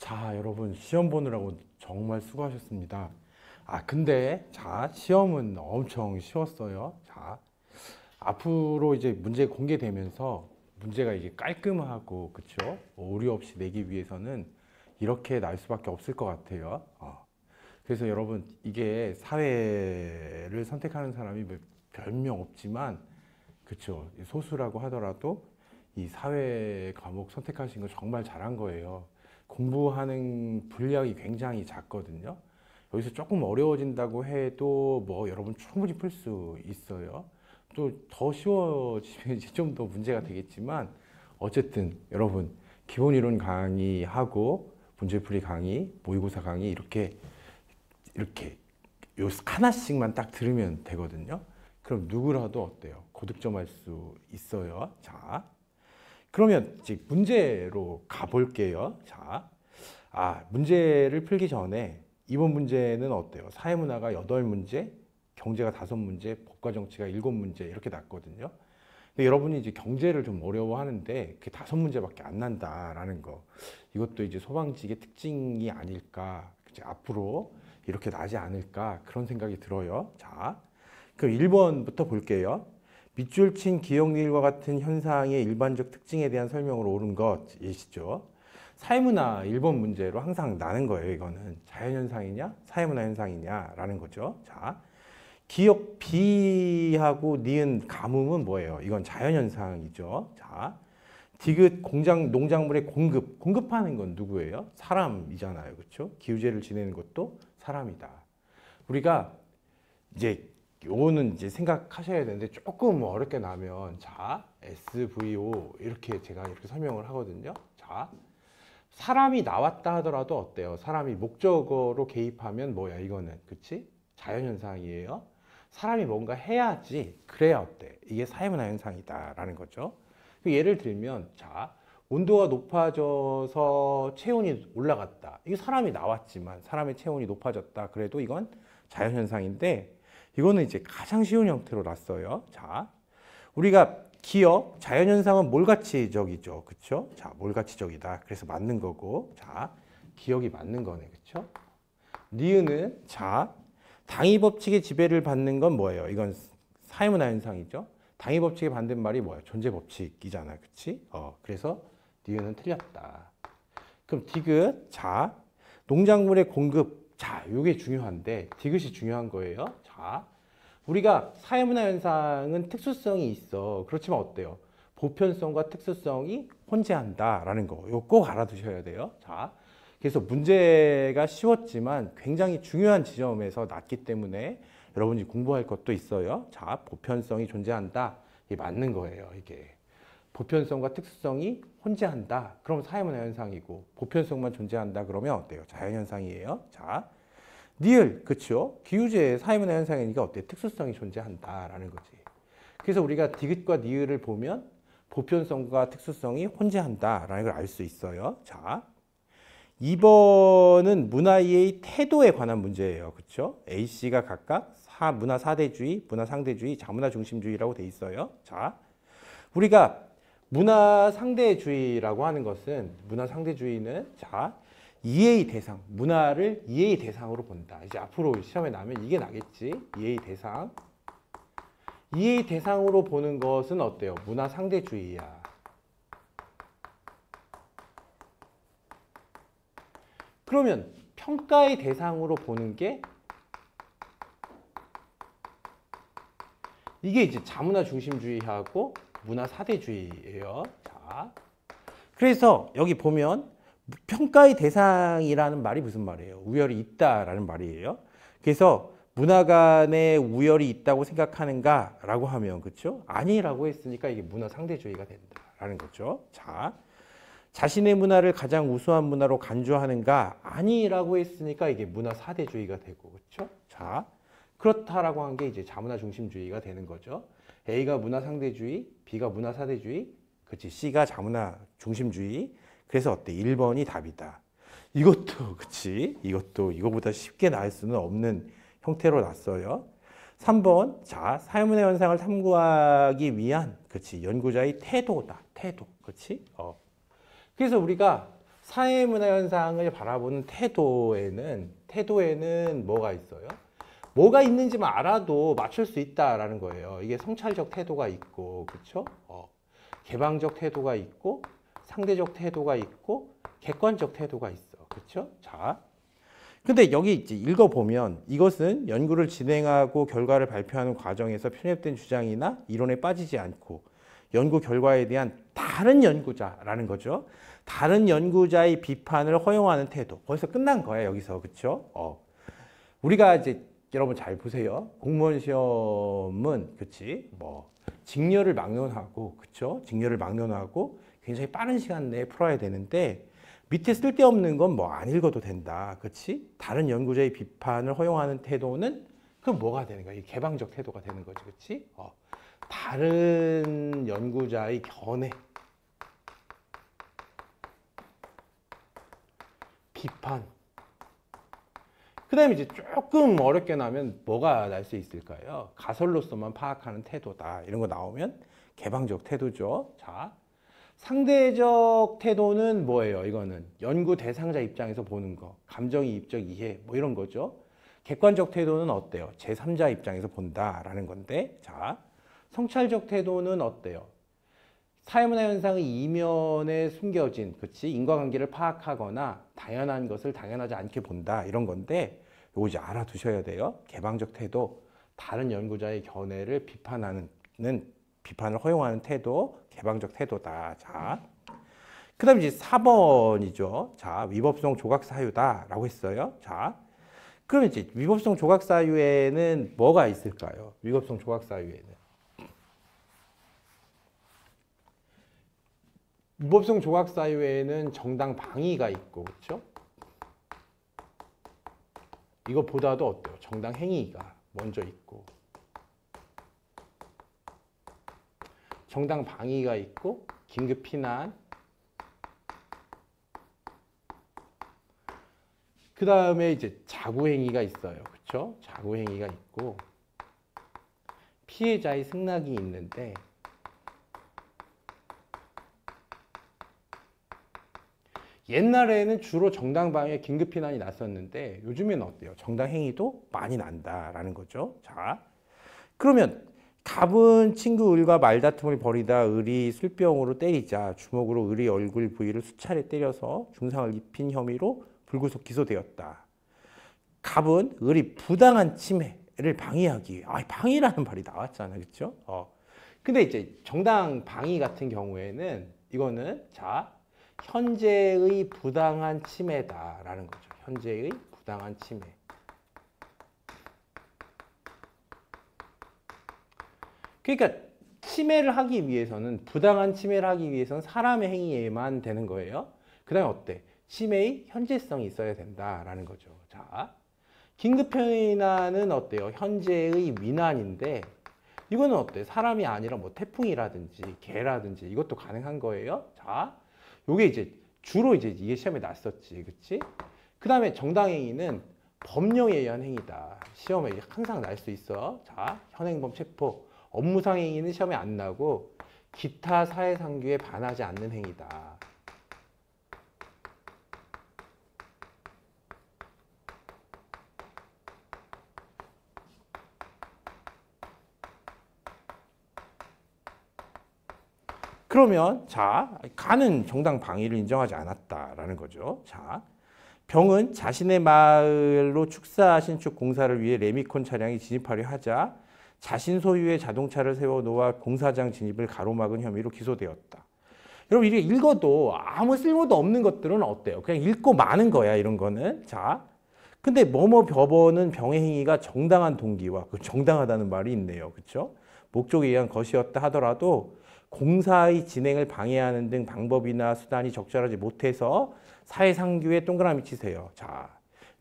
자, 여러분 시험 보느라고 정말 수고하셨습니다. 근데 자, 시험은 엄청 쉬웠어요. 자, 앞으로 이제 문제 공개되면서 문제가 이제 깔끔하고 그쵸? 오류 없이 내기 위해서는 이렇게 날 수밖에 없을 것 같아요. 그래서 여러분 이게 사회를 선택하는 사람이 뭐 별명 없지만 그쵸? 소수라고 하더라도 이 사회 과목 선택하신 거 정말 잘한 거예요. 공부하는 분량이 굉장히 작거든요. 여기서 조금 어려워진다고 해도 뭐 여러분 충분히 풀 수 있어요. 또 더 쉬워지면 이제 좀 더 문제가 되겠지만 어쨌든 여러분 기본 이론 강의하고 문제풀이 강의, 모의고사 강의 이렇게 요 하나씩만 딱 들으면 되거든요. 그럼 누구라도 어때요? 고득점할 수 있어요. 자, 그러면 이제 문제로 가볼게요. 자, 문제를 풀기 전에 이번 문제는 어때요? 사회문화가 8문제, 경제가 5문제, 법과 정치가 7문제 이렇게 났거든요. 근데 여러분이 이제 경제를 좀 어려워하는데 그게 5문제밖에 안 난다라는 거. 이것도 이제 소방직의 특징이 아닐까. 이제 앞으로 이렇게 나지 않을까 그런 생각이 들어요. 자, 그럼 1번부터 볼게요. 밑줄 친 기억리을과 같은 현상의 일반적 특징에 대한 설명으로 옳은 것이시죠. 사회문화 1번 문제로 항상 나는 거예요. 이거는 자연현상이냐 사회문화 현상이냐라는 거죠. 자, 기역 비하고 니은 가뭄은 뭐예요? 이건 자연현상이죠. 자, 디귿 농작물의 공급하는 건 누구예요? 사람이잖아요. 그렇죠? 기후제를 지내는 것도 사람이다. 우리가 이제 요거는 이제 생각하셔야 되는데 조금 어렵게 나면 자, SVO 이렇게 제가 이렇게 설명을 하거든요. 자, 사람이 나왔다 하더라도 어때요? 사람이 목적어로 개입하면 뭐야 이거는, 그치? 자연현상이에요. 사람이 뭔가 해야지 그래야 어때? 이게 사회문화 현상이다라는 거죠. 예를 들면 자, 온도가 높아져서 체온이 올라갔다. 이게 사람이 나왔지만 사람의 체온이 높아졌다. 그래도 이건 자연현상인데 이거는 이제 가장 쉬운 형태로 났어요. 자, 우리가 기억, 자연현상은 몰가치적이죠. 그쵸? 자, 몰가치적이다. 그래서 맞는 거고. 자, 기억이 맞는 거네. 그쵸? 니은은, 자, 당위법칙의 지배를 받는 건 뭐예요? 이건 사회문화 현상이죠. 당위법칙의 반대말이 뭐예요? 존재법칙이잖아. 그치? 그래서 니은은 틀렸다. 그럼 디귿, 자, 농작물의 공급. 자, 요게 중요한데 디귿이 중요한 거예요. 자, 우리가 사회문화 현상은 특수성이 있어. 그렇지만 어때요? 보편성과 특수성이 혼재한다라는 거. 이거 꼭 알아두셔야 돼요. 자, 그래서 문제가 쉬웠지만 굉장히 중요한 지점에서 났기 때문에 여러분이 공부할 것도 있어요. 자, 보편성이 존재한다. 이게 맞는 거예요. 이게 보편성과 특수성이 혼재한다. 그럼 사회문화 현상이고 보편성만 존재한다. 그러면 어때요? 자연현상이에요. 자, 니을, 그쵸? 기후제의 사회문화 현상이니까 어때? 특수성이 존재한다라는 거지. 그래서 우리가 디귿과 니을을 보면 보편성과 특수성이 혼재한다라는 걸 알 수 있어요. 자, 2번은 문화의 태도에 관한 문제예요. 그쵸? A씨가 각각 문화 사대주의, 문화 상대주의, 자문화 중심주의라고 돼 있어요. 자, 우리가 문화 상대주의라고 하는 것은, 문화 상대주의는 자, 이해의 대상, 문화를 이해의 대상으로 본다. 이제 앞으로 시험에 나면 이게 나겠지. 이해의 대상. 이해의 대상으로 보는 것은 어때요? 문화 상대주의야. 그러면 평가의 대상으로 보는 게 이게 이제 자문화 중심주의하고 문화 사대주의예요. 자, 그래서 여기 보면 평가의 대상이라는 말이 무슨 말이에요? 우열이 있다라는 말이에요. 그래서 문화 간에 우열이 있다고 생각하는가? 라고 하면, 그렇죠? 아니라고 했으니까 이게 문화 상대주의가 된다라는 거죠. 자, 자신의 문화를 가장 우수한 문화로 간주하는가? 아니라고 했으니까 이게 문화 사대주의가 되고, 그렇죠? 자, 그렇다라고 한 게 이제 자문화 중심주의가 되는 거죠. A가 문화 상대주의, B가 문화 사대주의, 그렇지? C가 자문화 중심주의. 그래서 어때? 1번이 답이다. 이것도, 그치? 이것도 이거보다 쉽게 나올 수는 없는 형태로 났어요. 3번, 자, 사회문화 현상을 탐구하기 위한, 그치? 연구자의 태도다. 태도, 그치? 그래서 우리가 사회문화 현상을 바라보는 태도에는 뭐가 있어요? 뭐가 있는지만 알아도 맞출 수 있다라는 거예요. 이게 성찰적 태도가 있고, 그렇죠? 개방적 태도가 있고, 상대적 태도가 있고, 객관적 태도가 있어. 그렇죠? 자, 근데 여기 이제 읽어보면 이것은 연구를 진행하고 결과를 발표하는 과정에서 편협된 주장이나 이론에 빠지지 않고 연구 결과에 대한 다른 연구자라는 거죠. 다른 연구자의 비판을 허용하는 태도. 거기서 끝난 거예요, 여기서. 그렇죠? 우리가 이제 여러분 잘 보세요. 공무원 시험은 그렇지? 뭐 직렬을 막론하고 그렇죠? 직렬을 막론하고 굉장히 빠른 시간 내에 풀어야 되는데 밑에 쓸데없는 건 뭐 안 읽어도 된다. 그렇지? 다른 연구자의 비판을 허용하는 태도는 그럼 뭐가 되는 거야? 이 개방적 태도가 되는 거지. 그렇지? 다른 연구자의 견해, 비판. 그 다음에 이제 조금 어렵게 나면 뭐가 날 수 있을까요? 가설로서만 파악하는 태도다. 이런 거 나오면 개방적 태도죠. 자, 상대적 태도는 뭐예요? 이거는 연구 대상자 입장에서 보는 거, 감정이입적 이해 뭐 이런 거죠. 객관적 태도는 어때요? 제3자 입장에서 본다라는 건데, 자, 성찰적 태도는 어때요? 사회문화 현상의 이면에 숨겨진, 그치? 인과관계를 파악하거나 당연한 것을 당연하지 않게 본다 이런 건데, 요거 이제 알아두셔야 돼요. 개방적 태도, 다른 연구자의 견해를 비판을 허용하는 태도, 개방적 태도다. 자, 그 다음에 이제 4번이죠. 자, 위법성 조각 사유다라고 했어요. 자, 그럼 이제 위법성 조각 사유에는 뭐가 있을까요? 위법성 조각 사유에는. 위법성 조각 사유에는 정당 방위가 있고, 그렇죠? 이것보다도 어때요? 정당 행위가 먼저 있고, 정당 방위가 있고, 긴급 피난, 그 다음에 이제 자구행위가 있어요. 그렇죠? 자구행위가 있고, 피해자의 승낙이 있는데, 옛날에는 주로 정당방위에 긴급피난이 났었는데 요즘에는 어때요? 정당행위도 많이 난다라는 거죠. 자, 그러면 갑은 친구 을과 말다툼을 벌이다 을이 술병으로 때리자 주먹으로 을의 얼굴 부위를 수차례 때려서 중상을 입힌 혐의로 불구속 기소되었다. 갑은 을이 부당한 침해를 방해하기 위해, 방해라는 말이 나왔잖아요. 그렇죠? 근데 이제 정당 방위 같은 경우에는 이거는 자, 현재의 부당한 침해다라는 거죠. 현재의 부당한 침해. 그러니까 침해를 하기 위해서는, 부당한 침해를 하기 위해서는 사람의 행위에만 되는 거예요. 그 다음에 어때? 침해의 현재성이 있어야 된다라는 거죠. 자, 긴급피난은 어때요? 현재의 위난인데 이거는 어때? 사람이 아니라 뭐 태풍이라든지 개라든지 이것도 가능한 거예요. 자, 요게 이제 주로 이제 이게 시험에 났었지, 그렇지? 그 다음에 정당행위는 법령에 의한 행위다. 시험에 항상 날 수 있어. 자, 현행범 체포. 업무상 행위는 시험에 안 나고 기타 사회상규에 반하지 않는 행위다. 그러면 자, 간은 정당 방위를 인정하지 않았다라는 거죠. 자, 병은 자신의 말로 축사 신축 공사를 위해 레미콘 차량이 진입하려 하자 자신 소유의 자동차를 세워 놓아 공사장 진입을 가로막은 혐의로 기소되었다. 여러분 이게 읽어도 아무 쓸모도 없는 것들은 어때요? 그냥 읽고 마는 거야, 이런 거는. 자, 근데 뭐뭐 법원은 병의 행위가 정당한 동기와, 그 정당하다는 말이 있네요. 그렇죠? 목적에 의한 것이었다 하더라도 공사의 진행을 방해하는 등 방법이나 수단이 적절하지 못해서 사회상규에 동그라미 치세요. 자,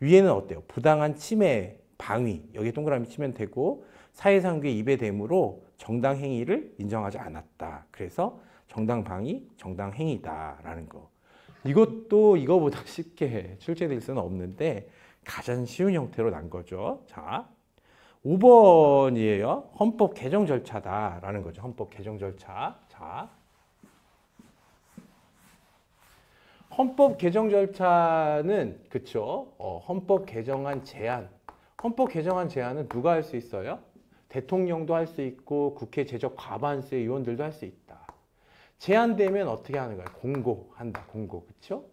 위에는 어때요? 부당한 침해, 방위, 여기에 동그라미 치면 되고 사회상규에 입에됨으로 정당행위를 인정하지 않았다. 그래서 정당방위, 정당행위다라는 거. 이것도 이거보다 쉽게 출제될 수는 없는데 가장 쉬운 형태로 난 거죠. 자, 5번이에요. 헌법 개정 절차다라는 거죠. 헌법 개정 절차. 자, 헌법 개정 절차는 그쵸? 헌법 개정안 제안. 헌법 개정안 제안은 누가 할 수 있어요? 대통령도 할 수 있고 국회 제적 과반수의 의원들도 할 수 있다. 제안되면 어떻게 하는 거야? 공고한다. 공고. 그쵸?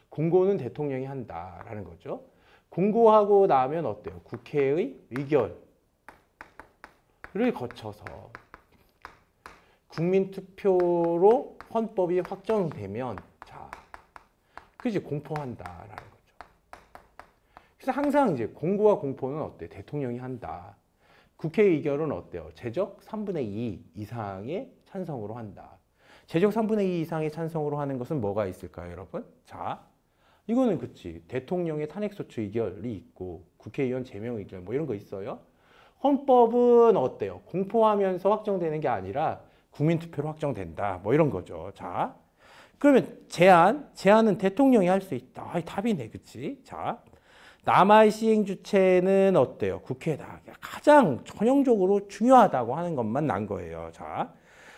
공고는 대통령이 한다라는 거죠. 공고하고 나면 어때요? 국회의 의결을 거쳐서 국민투표로 헌법이 확정되면 자, 그지 공포한다라는 거죠. 그래서 항상 이제 공고와 공포는 어때? 대통령이 한다. 국회 의결은 어때요? 제적 3분의 2 이상의 찬성으로 한다. 제적 3분의 2 이상의 찬성으로 하는 것은 뭐가 있을까요, 여러분? 자, 이거는 그치. 대통령의 탄핵소추 의결이 있고 국회의원 제명 의결 뭐 이런 거 있어요. 헌법은 어때요? 공포하면서 확정되는 게 아니라 국민투표로 확정된다. 뭐 이런 거죠. 자, 그러면 제안은 대통령이 할 수 있다. 답이네, 그치? 자, 남아의 시행 주체는 어때요? 국회다. 가장 전형적으로 중요하다고 하는 것만 난 거예요. 자,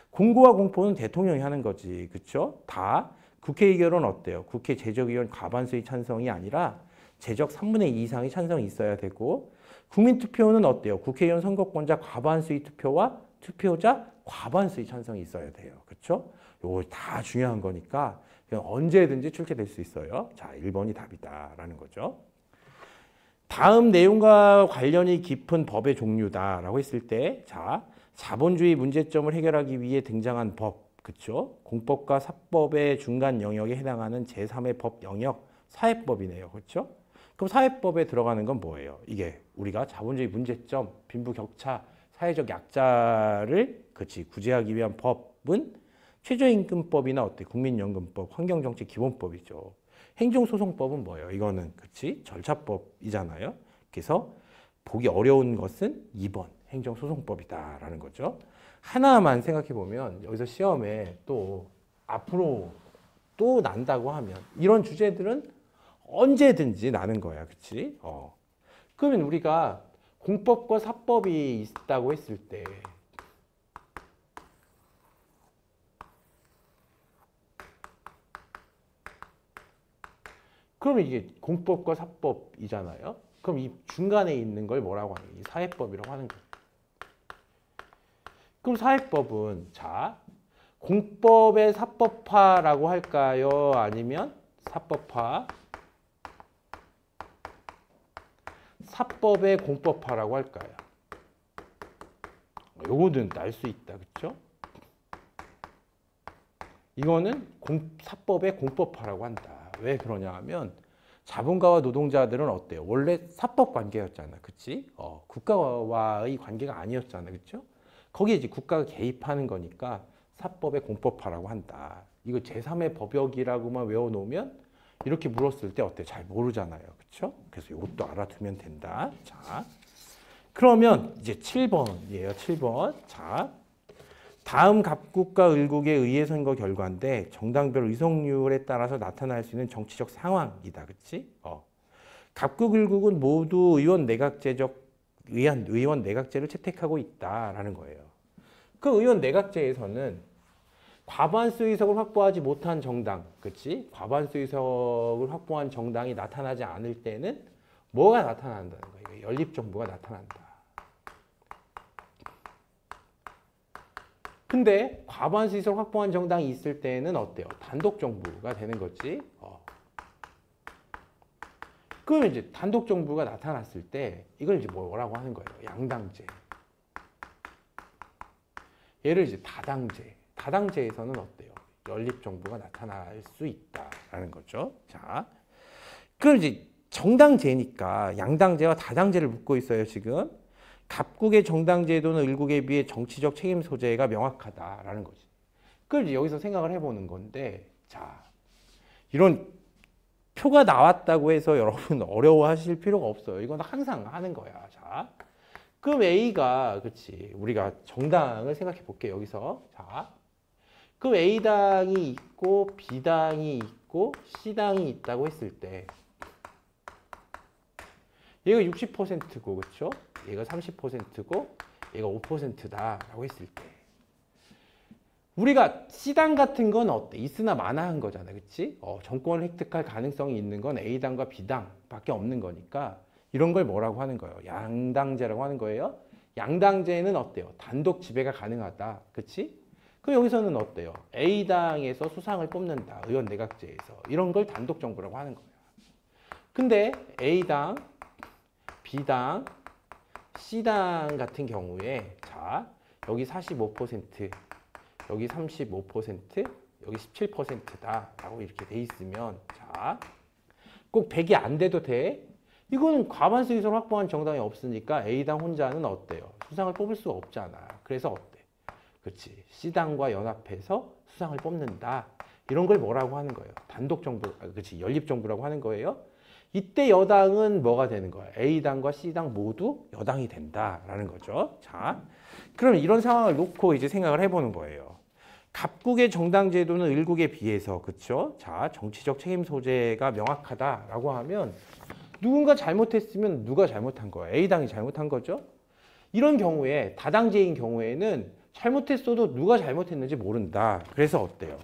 공고와 공포는 대통령이 하는 거지, 그렇죠? 다 국회 의결은 어때요? 국회 제적의원 과반수의 찬성이 아니라 제적 3분의 2 이상의 찬성이 있어야 되고, 국민투표는 어때요? 국회의원 선거권자 과반수의 투표와 투표자 과반수의 찬성이 있어야 돼요, 그렇죠? 요거 다 중요한 거니까 그냥 언제든지 출제될 수 있어요. 자, 1번이 답이다라는 거죠. 다음 내용과 관련이 깊은 법의 종류다라고 했을 때, 자, 자본주의 문제점을 해결하기 위해 등장한 법, 그렇죠? 공법과 사법의 중간 영역에 해당하는 제3의 법 영역, 사회법이네요, 그렇죠? 그럼 사회법에 들어가는 건 뭐예요? 이게 우리가 자본주의 문제점, 빈부격차, 사회적 약자를 구제하기 위한 법은 최저임금법이나 어때? 국민연금법, 환경정책기본법이죠. 행정소송법은 뭐예요? 이거는 절차법이잖아요. 그래서 보기 어려운 것은 2번 행정소송법이다라는 거죠. 하나만 생각해 보면 여기서 시험에 또 앞으로 또 난다고 하면 이런 주제들은 언제든지 나는 거야, 그렇지? 그러면 우리가 공법과 사법이 있다고 했을 때 그러면 이게 공법과 사법이잖아요. 그럼 이 중간에 있는 걸 뭐라고 하는 거예요? 사회법이라고 하는 거예요. 그럼 사회법은 자, 공법의 사법화라고 할까요? 아니면 사법화, 사법의 공법화라고 할까요? 요거는 알 수 있다, 그렇죠? 이거는 사법의 공법화라고 한다. 왜 그러냐 하면 자본가와 노동자들은 어때요? 원래 사법 관계였잖아, 그치? 국가와의 관계가 아니었잖아, 그쵸? 거기에 이제 국가가 개입하는 거니까 사법의 공법화라고 한다. 이거 제3의 법역이라고만 외워놓으면 이렇게 물었을 때 어때? 잘 모르잖아요, 그쵸? 그래서 이것도 알아두면 된다. 자, 그러면 이제 7번이에요, 7번. 자, 다음 갑국과 을국의 의회선거 결과인데 정당별 의석률에 따라서 나타날 수 있는 정치적 상황이다, 그렇지? 갑국, 을국은 모두 의원 내각제를 채택하고 있다라는 거예요. 그 의원 내각제에서는 과반수 의석을 확보하지 못한 정당, 그렇지? 과반수 의석을 확보한 정당이 나타나지 않을 때는 뭐가 나타난다는 거예요? 연립정부가 나타난다. 근데 과반수 의석 확보한 정당이 있을 때는 어때요? 단독 정부가 되는 거지. 그러면 이제 단독 정부가 나타났을 때 이걸 이제 뭐라고 하는 거예요? 양당제. 얘를 이제 다당제. 다당제에서는 어때요? 연립 정부가 나타날 수 있다라는 거죠. 자, 그럼 이제 정당제니까 양당제와 다당제를 묻고 있어요, 지금. 갑국의 정당제도는 을국에 비해 정치적 책임 소재가 명확하다라는 거지. 그걸 이제 여기서 생각을 해보는 건데, 자, 이런 표가 나왔다고 해서 여러분 어려워하실 필요가 없어요. 이건 항상 하는 거야. 자, 그럼 A가, 그렇지, 우리가 정당을 생각해 볼게요, 여기서. 자, 그럼 A당이 있고 B당이 있고 C당이 있다고 했을 때 얘가 60%고, 그렇죠? 얘가 30%고 얘가 5%다라고 했을 때 우리가 C당 같은 건 어때? 있으나 마나한 거잖아. 그치? 정권을 획득할 가능성이 있는 건 A당과 B당밖에 없는 거니까 이런 걸 뭐라고 하는 거예요? 양당제라고 하는 거예요. 양당제는 어때요? 단독 지배가 가능하다. 그치? 그럼 여기서는 어때요? A당에서 수상을 뽑는다. 의원 내각제에서. 이런 걸 단독 정부라고 하는 거예요. 근데 A당, B당, C당 같은 경우에 자, 여기 45%, 여기 35%, 여기 17%다라고 이렇게 돼 있으면 자, 꼭 100이 안 돼도 돼. 이거는 과반수 이상 확보한 정당이 없으니까 A당 혼자는 어때요? 수상을 뽑을 수가 없잖아. 그래서 어때? 그렇지. C당과 연합해서 수상을 뽑는다. 이런 걸 뭐라고 하는 거예요? 단독 정부, 그렇지. 연립 정부라고 하는 거예요. 이때 여당은 뭐가 되는 거야? A당과 C당 모두 여당이 된다라는 거죠. 자, 그러면 이런 상황을 놓고 이제 생각을 해보는 거예요. 갑국의 정당 제도는 을국에 비해서 그렇죠? 자, 정치적 책임 소재가 명확하다라고 하면 누군가 잘못했으면 누가 잘못한 거야? A당이 잘못한 거죠? 이런 경우에 다당제인 경우에는 잘못했어도 누가 잘못했는지 모른다. 그래서 어때요?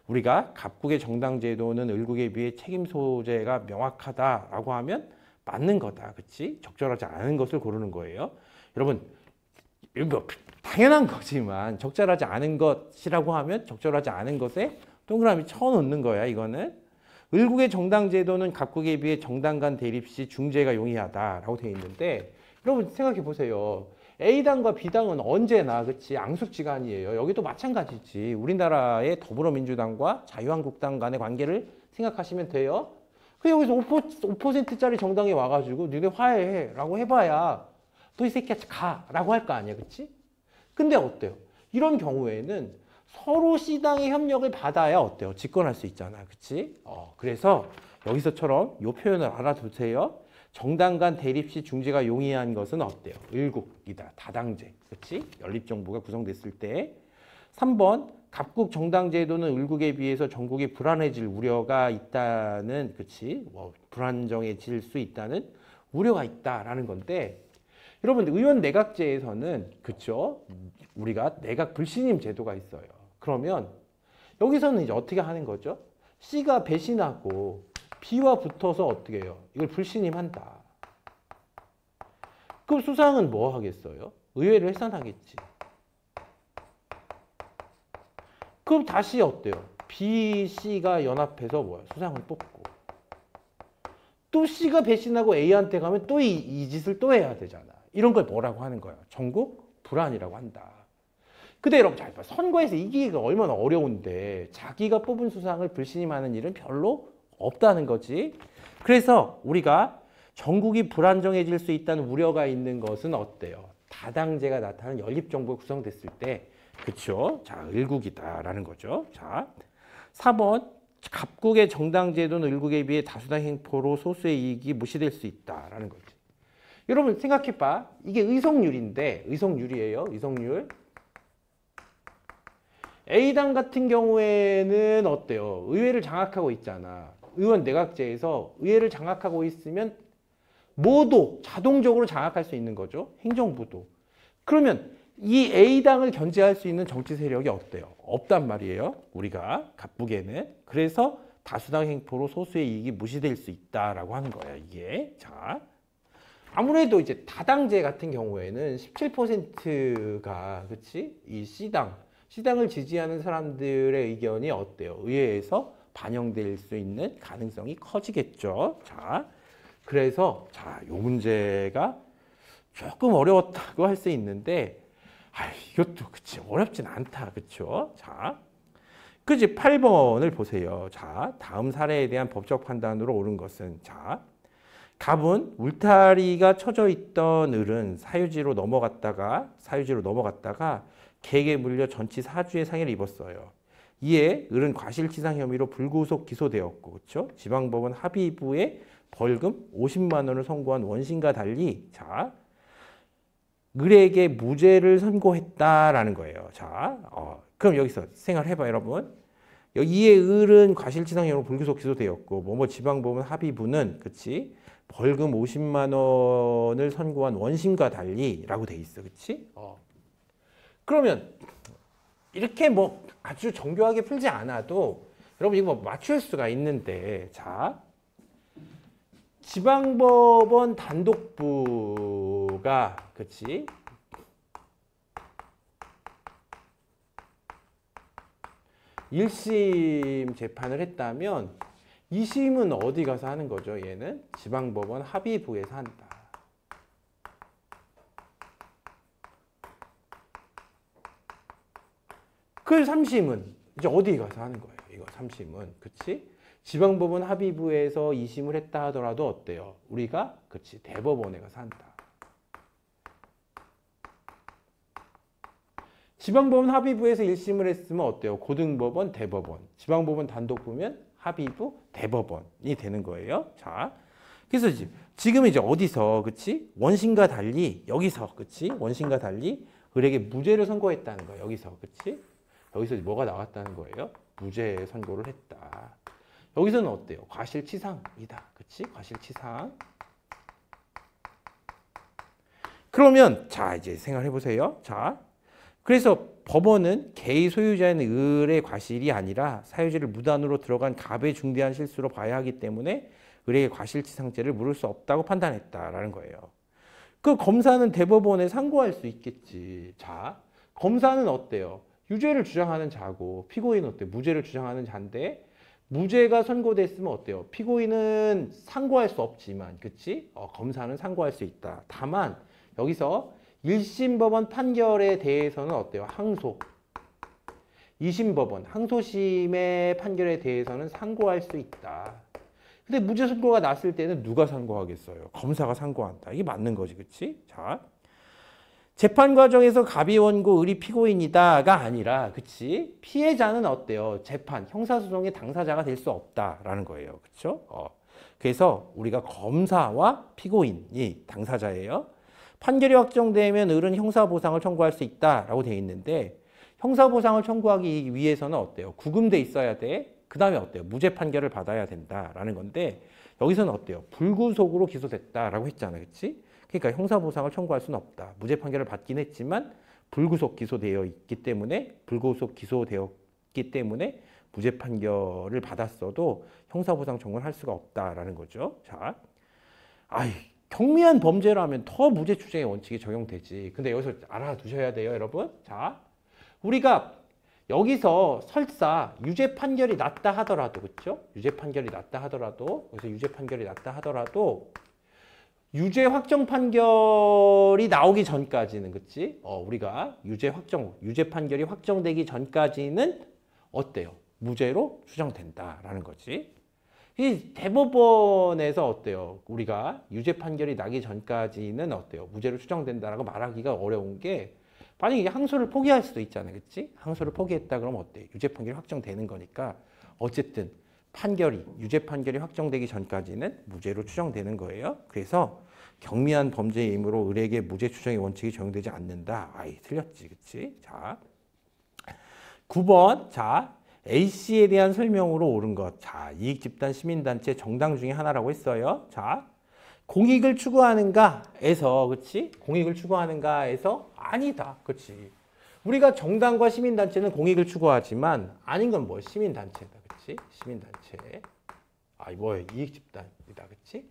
우리가 갑국의 정당 제도는 을국에 비해 책임 소재가 명확하다라고 하면 맞는 거다. 그렇지? 적절하지 않은 것을 고르는 거예요. 여러분, 이거 당연한 거지만 적절하지 않은 것이라고 하면 적절하지 않은 것에 동그라미 쳐놓는 거야. 이거는 을국의 정당 제도는 갑국에 비해 정당 간 대립 시 중재가 용이하다라고 되어 있는데 여러분 생각해 보세요. A당과 B당은 언제나 그치 앙숙지간이에요. 여기도 마찬가지지. 우리나라의 더불어민주당과 자유한국당 간의 관계를 생각하시면 돼요. 그 여기서 5%짜리 정당이 와가지고 니네 화해해 라고 해봐야 너 이 새끼야 가 라고 할 거 아니야. 그치? 근데 어때요? 이런 경우에는 서로 C당의 협력을 받아야 어때요? 집권할 수 있잖아. 그치? 그래서 여기서처럼 이 표현을 알아두세요. 정당 간 대립 시 중재가 용이한 것은 어때요? 을국이다. 다당제. 그치? 연립정부가 구성됐을 때. 3번 갑국 정당 제도는 을국에 비해서 전국이 불안해질 우려가 있다는 그치? 불안정해질 수 있다는 우려가 있다라는 건데 여러분 의원 내각제에서는 그쵸? 우리가 내각 불신임 제도가 있어요. 그러면 여기서는 이제 어떻게 하는 거죠? C가 배신하고 B와 붙어서 어떻게 해요? 이걸 불신임한다. 그럼 수상은 뭐 하겠어요? 의회를 해산하겠지. 그럼 다시 어때요? B, C가 연합해서 뭐야? 수상을 뽑고. 또 C가 배신하고 A한테 가면 또 이 짓을 또 해야 되잖아. 이런 걸 뭐라고 하는 거야? 전국 불안이라고 한다. 근데 여러분 잘 봐. 선거에서 이기기가 얼마나 어려운데 자기가 뽑은 수상을 불신임하는 일은 별로 없다는 거지. 그래서 우리가 전국이 불안정해질 수 있다는 우려가 있는 것은 어때요? 다당제가 나타나는 연립정부가 구성됐을 때 그쵸? 자, 을국이다라는 거죠. 자, 4번 갑국의 정당제도는 을국에 비해 다수당 행포로 소수의 이익이 무시될 수 있다라는 거지. 여러분 생각해봐. 이게 의석률인데 의석률이에요. 의석률. A당 같은 경우에는 어때요? 의회를 장악하고 있잖아. 의원 내각제에서 의회를 장악하고 있으면 모두 자동적으로 장악할 수 있는 거죠. 행정부도. 그러면 이 A당을 견제할 수 있는 정치 세력이 어때요? 없단 말이에요. 우리가 갑북에는. 그래서 다수당 행포로 소수의 이익이 무시될 수 있다라고 하는 거야. 이게. 자, 아무래도 이제 다당제 같은 경우에는 17%가 그치? 이 C당을 지지하는 사람들의 의견이 어때요? 의회에서 반영될 수 있는 가능성이 커지겠죠. 자, 그래서 자, 요 문제가 조금 어려웠다고 할 수 있는데 이것도 그치 어렵진 않다. 그쵸? 자, 그지 8번을 보세요. 자, 다음 사례에 대한 법적 판단으로 옳은 것은 자, 갑은 울타리가 쳐져 있던 을은 사유지로 넘어갔다가 객에 물려 전치 4주의 상해를 입었어요. 이에 을은 과실치상 혐의로 불구속 기소되었고, 그렇죠? 지방법원 합의부에 벌금 50만 원을 선고한 원심과 달리, 자, 을에게 무죄를 선고했다라는 거예요. 자, 그럼 여기서 생각해봐요, 여러분. 이에 을은 과실치상 혐의로 불구속 기소되었고, 지방법원 합의부는, 그치? 벌금 50만 원을 선고한 원심과 달리라고 돼 있어, 그치? 그러면 이렇게 뭐 아주 정교하게 풀지 않아도 여러분 이거 뭐 맞출 수가 있는데, 자, 지방법원 단독부가, 그치? 일심 재판을 했다면 2심은 어디 가서 하는 거죠? 얘는 지방법원 합의부에서 한다. 그 3심은 이제 어디 가서 하는 거예요? 이거 3심은. 그치? 지방법원 합의부에서 2심을 했다 하더라도 어때요? 우리가, 그치, 대법원에 가서 한다. 지방법원 합의부에서 1심을 했으면 어때요? 고등법원, 대법원. 지방법원 단독부면 합의부, 대법원이 되는 거예요. 자, 그래서 지금 이제 어디서, 그치? 원심과 달리, 여기서, 그치? 원심과 달리 을에게 무죄를 선고했다는 거예요. 여기서, 그치? 여기서 뭐가 나왔다는 거예요? 무죄 선고를 했다. 여기서는 어때요? 과실치상이다. 그치? 과실치상. 그러면, 자, 이제 생각해 보세요. 자, 그래서 법원은 개의 소유자인 을의 과실이 아니라 사유지를 무단으로 들어간 갑의 중대한 실수로 봐야 하기 때문에 을에게 과실치상죄를 물을 수 없다고 판단했다라는 거예요. 그 검사는 대법원에 상고할 수 있겠지. 자, 검사는 어때요? 유죄를 주장하는 자고 피고인은 어때요? 무죄를 주장하는 자인데 무죄가 선고됐으면 어때요? 피고인은 상고할 수 없지만, 그치? 검사는 상고할 수 있다. 다만 여기서 1심 법원 판결에 대해서는 어때요? 항소. 2심 법원, 항소심의 판결에 대해서는 상고할 수 있다. 근데 무죄 선고가 났을 때는 누가 상고하겠어요? 검사가 상고한다. 이게 맞는 거지, 그치? 자, 재판 과정에서 갑이 원고, 을이 피고인이다가 아니라, 그치? 피해자는 어때요? 재판, 형사소송의 당사자가 될 수 없다라는 거예요. 그쵸? 그래서 우리가 검사와 피고인이 당사자예요. 판결이 확정되면 을은 형사보상을 청구할 수 있다라고 되어 있는데 형사보상을 청구하기 위해서는 어때요? 구금돼 있어야 돼. 그 다음에 어때요? 무죄 판결을 받아야 된다라는 건데 여기서는 어때요? 불구속으로 기소됐다라고 했잖아요. 그치? 그러니까 형사보상을 청구할 수는 없다. 무죄 판결을 받긴 했지만 불구속 기소되어 있기 때문에 불구속 기소되었기 때문에 무죄 판결을 받았어도 형사보상 청구를 할 수가 없다라는 거죠. 자, 경미한 범죄라면 더 무죄 추정의 원칙이 적용되지. 근데 여기서 알아두셔야 돼요, 여러분. 자, 우리가 여기서 설사 유죄 판결이 났다 하더라도, 그렇죠? 유죄 판결이 났다 하더라도, 여기서 유죄 판결이 났다 하더라도 유죄 확정 판결이 나오기 전까지는, 그렇지? 우리가 유죄 판결이 확정되기 전까지는 어때요? 무죄로 추정된다라는 거지. 이 대법원에서 어때요? 우리가 유죄 판결이 나기 전까지는 어때요? 무죄로 추정된다라고 말하기가 어려운 게 만약에 항소를 포기할 수도 있잖아요. 그치? 항소를 포기했다 그러면 어때? 유죄 판결이 확정되는 거니까 어쨌든 유죄 판결이 확정되기 전까지는 무죄로 추정되는 거예요. 그래서 경미한 범죄의 의무로 을에게 무죄 추정의 원칙이 적용되지 않는다. 틀렸지. 그치? 자, 9번. 자, A씨에 대한 설명으로 옳은 것. 자, 이익집단 시민단체 정당 중에 하나라고 했어요. 자, 공익을 추구하는가에서, 그치? 공익을 추구하는가에서 아니다. 그치? 우리가 정당과 시민단체는 공익을 추구하지만 아닌 건 뭐? 시민단체다. 그치? 시민단체. 뭐야? 이익집단이다. 그치?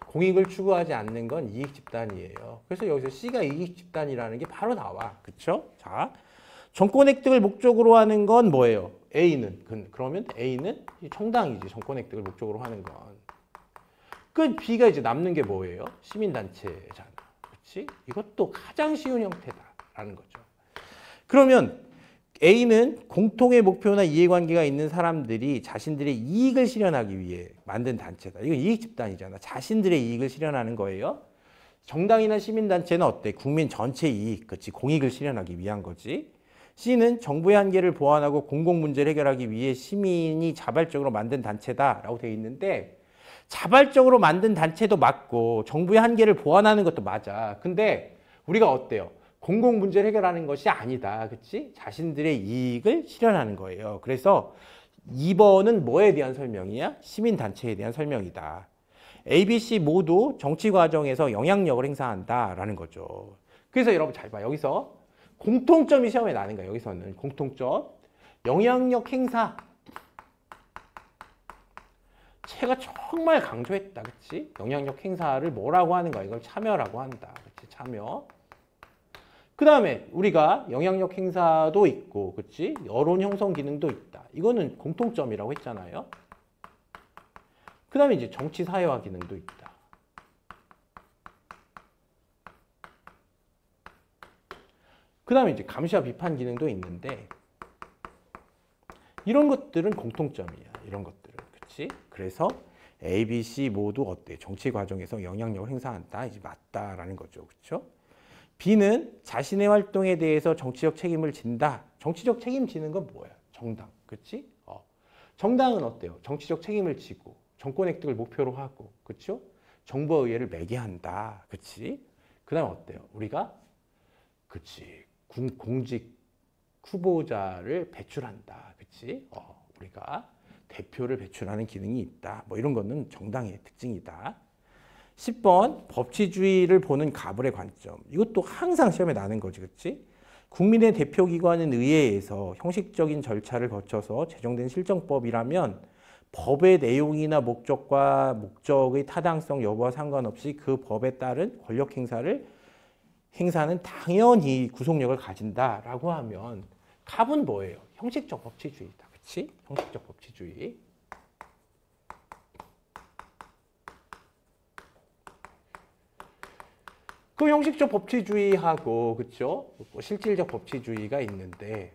공익을 추구하지 않는 건 이익집단이에요. 그래서 여기서 C가 이익집단이라는 게 바로 나와. 그쵸? 자, 정권 획득을 목적으로 하는 건 뭐예요? A는. 그러면 A는 정당이지. 정권 획득을 목적으로 하는 건. 그 B가 이제 남는 게 뭐예요? 시민단체잖아. 그렇지? 이것도 가장 쉬운 형태다라는 거죠. 그러면 A는 공통의 목표나 이해관계가 있는 사람들이 자신들의 이익을 실현하기 위해 만든 단체다. 이거 이익집단이잖아. 자신들의 이익을 실현하는 거예요. 정당이나 시민단체는 어때? 국민 전체 이익, 그렇지? 공익을 실현하기 위한 거지. C는 정부의 한계를 보완하고 공공문제를 해결하기 위해 시민이 자발적으로 만든 단체다라고 되어 있는데 자발적으로 만든 단체도 맞고 정부의 한계를 보완하는 것도 맞아. 근데 우리가 어때요? 공공문제를 해결하는 것이 아니다. 그치? 자신들의 이익을 실현하는 거예요. 그래서 2번은 뭐에 대한 설명이야? 시민단체에 대한 설명이다. A, B, C 모두 정치 과정에서 영향력을 행사한다라는 거죠. 그래서 여러분 잘 봐. 여기서 공통점이 시험에 나는 거야. 여기서는 공통점. 영향력 행사. 채가 정말 강조했다. 그치? 영향력 행사를 뭐라고 하는 거야? 이걸 참여라고 한다. 그치? 참여. 그 다음에 우리가 영향력 행사도 있고, 그치? 여론 형성 기능도 있다. 이거는 공통점이라고 했잖아요. 그 다음에 이제 정치 사회화 기능도 있다. 그 다음에 이제 감시와 비판 기능도 있는데, 이런 것들은 공통점이야. 이런 것들은. 그치? 그래서 A, B, C 모두 어때? 정치 과정에서 영향력을 행사한다. 이제 맞다라는 거죠. 그쵸? B는 자신의 활동에 대해서 정치적 책임을 진다. 정치적 책임 지는 건 뭐야? 정당. 그치? 정당은 어때요? 정치적 책임을 지고 정권 획득을 목표로 하고, 그쵸? 정보와 의회를 매개한다. 그치? 그 다음 어때요? 우리가, 그치? 공직 후보자를 배출한다. 그치? 우리가 대표를 배출하는 기능이 있다. 뭐 이런 거는 정당의 특징이다. 10번 법치주의를 보는 가불의 관점. 이것도 항상 시험에 나는 거지. 그치? 국민의 대표기관인 의회에서 형식적인 절차를 거쳐서 제정된 실정법이라면 법의 내용이나 목적과 목적의 타당성 여부와 상관없이 그 법에 따른 권력 행사는 당연히 구속력을 가진다라고 하면 갑은 뭐예요? 형식적 법치주의다. 그치? 형식적 법치주의. 그 형식적 법치주의하고, 그쵸? 실질적 법치주의가 있는데,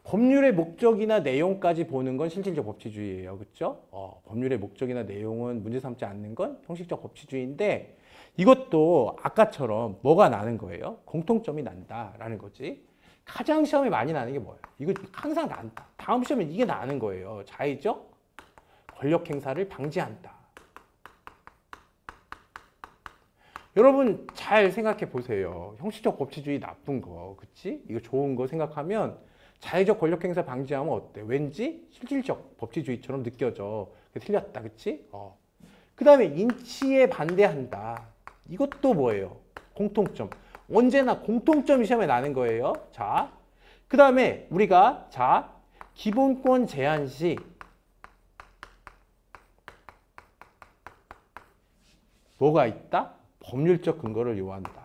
법률의 목적이나 내용까지 보는 건 실질적 법치주의예요. 그쵸? 법률의 목적이나 내용은 문제 삼지 않는 건 형식적 법치주의인데, 이것도 아까처럼 뭐가 나는 거예요? 공통점이 난다라는 거지. 가장 시험에 많이 나는 게 뭐예요? 이거 항상 난다. 다음 시험에 이게 나는 거예요. 자의적 권력 행사를 방지한다. 여러분 잘 생각해 보세요. 형식적 법치주의 나쁜 거, 그치? 이거 좋은 거 생각하면 자의적 권력 행사 방지하면 어때? 왠지 실질적 법치주의처럼 느껴져. 틀렸다, 그치? 그 다음에 인치에 반대한다. 이것도 뭐예요? 공통점. 언제나 공통점이 시험에 나는 거예요. 자, 그 다음에 우리가 기본권 제한 시 뭐가 있다? 법률적 근거를 요한다.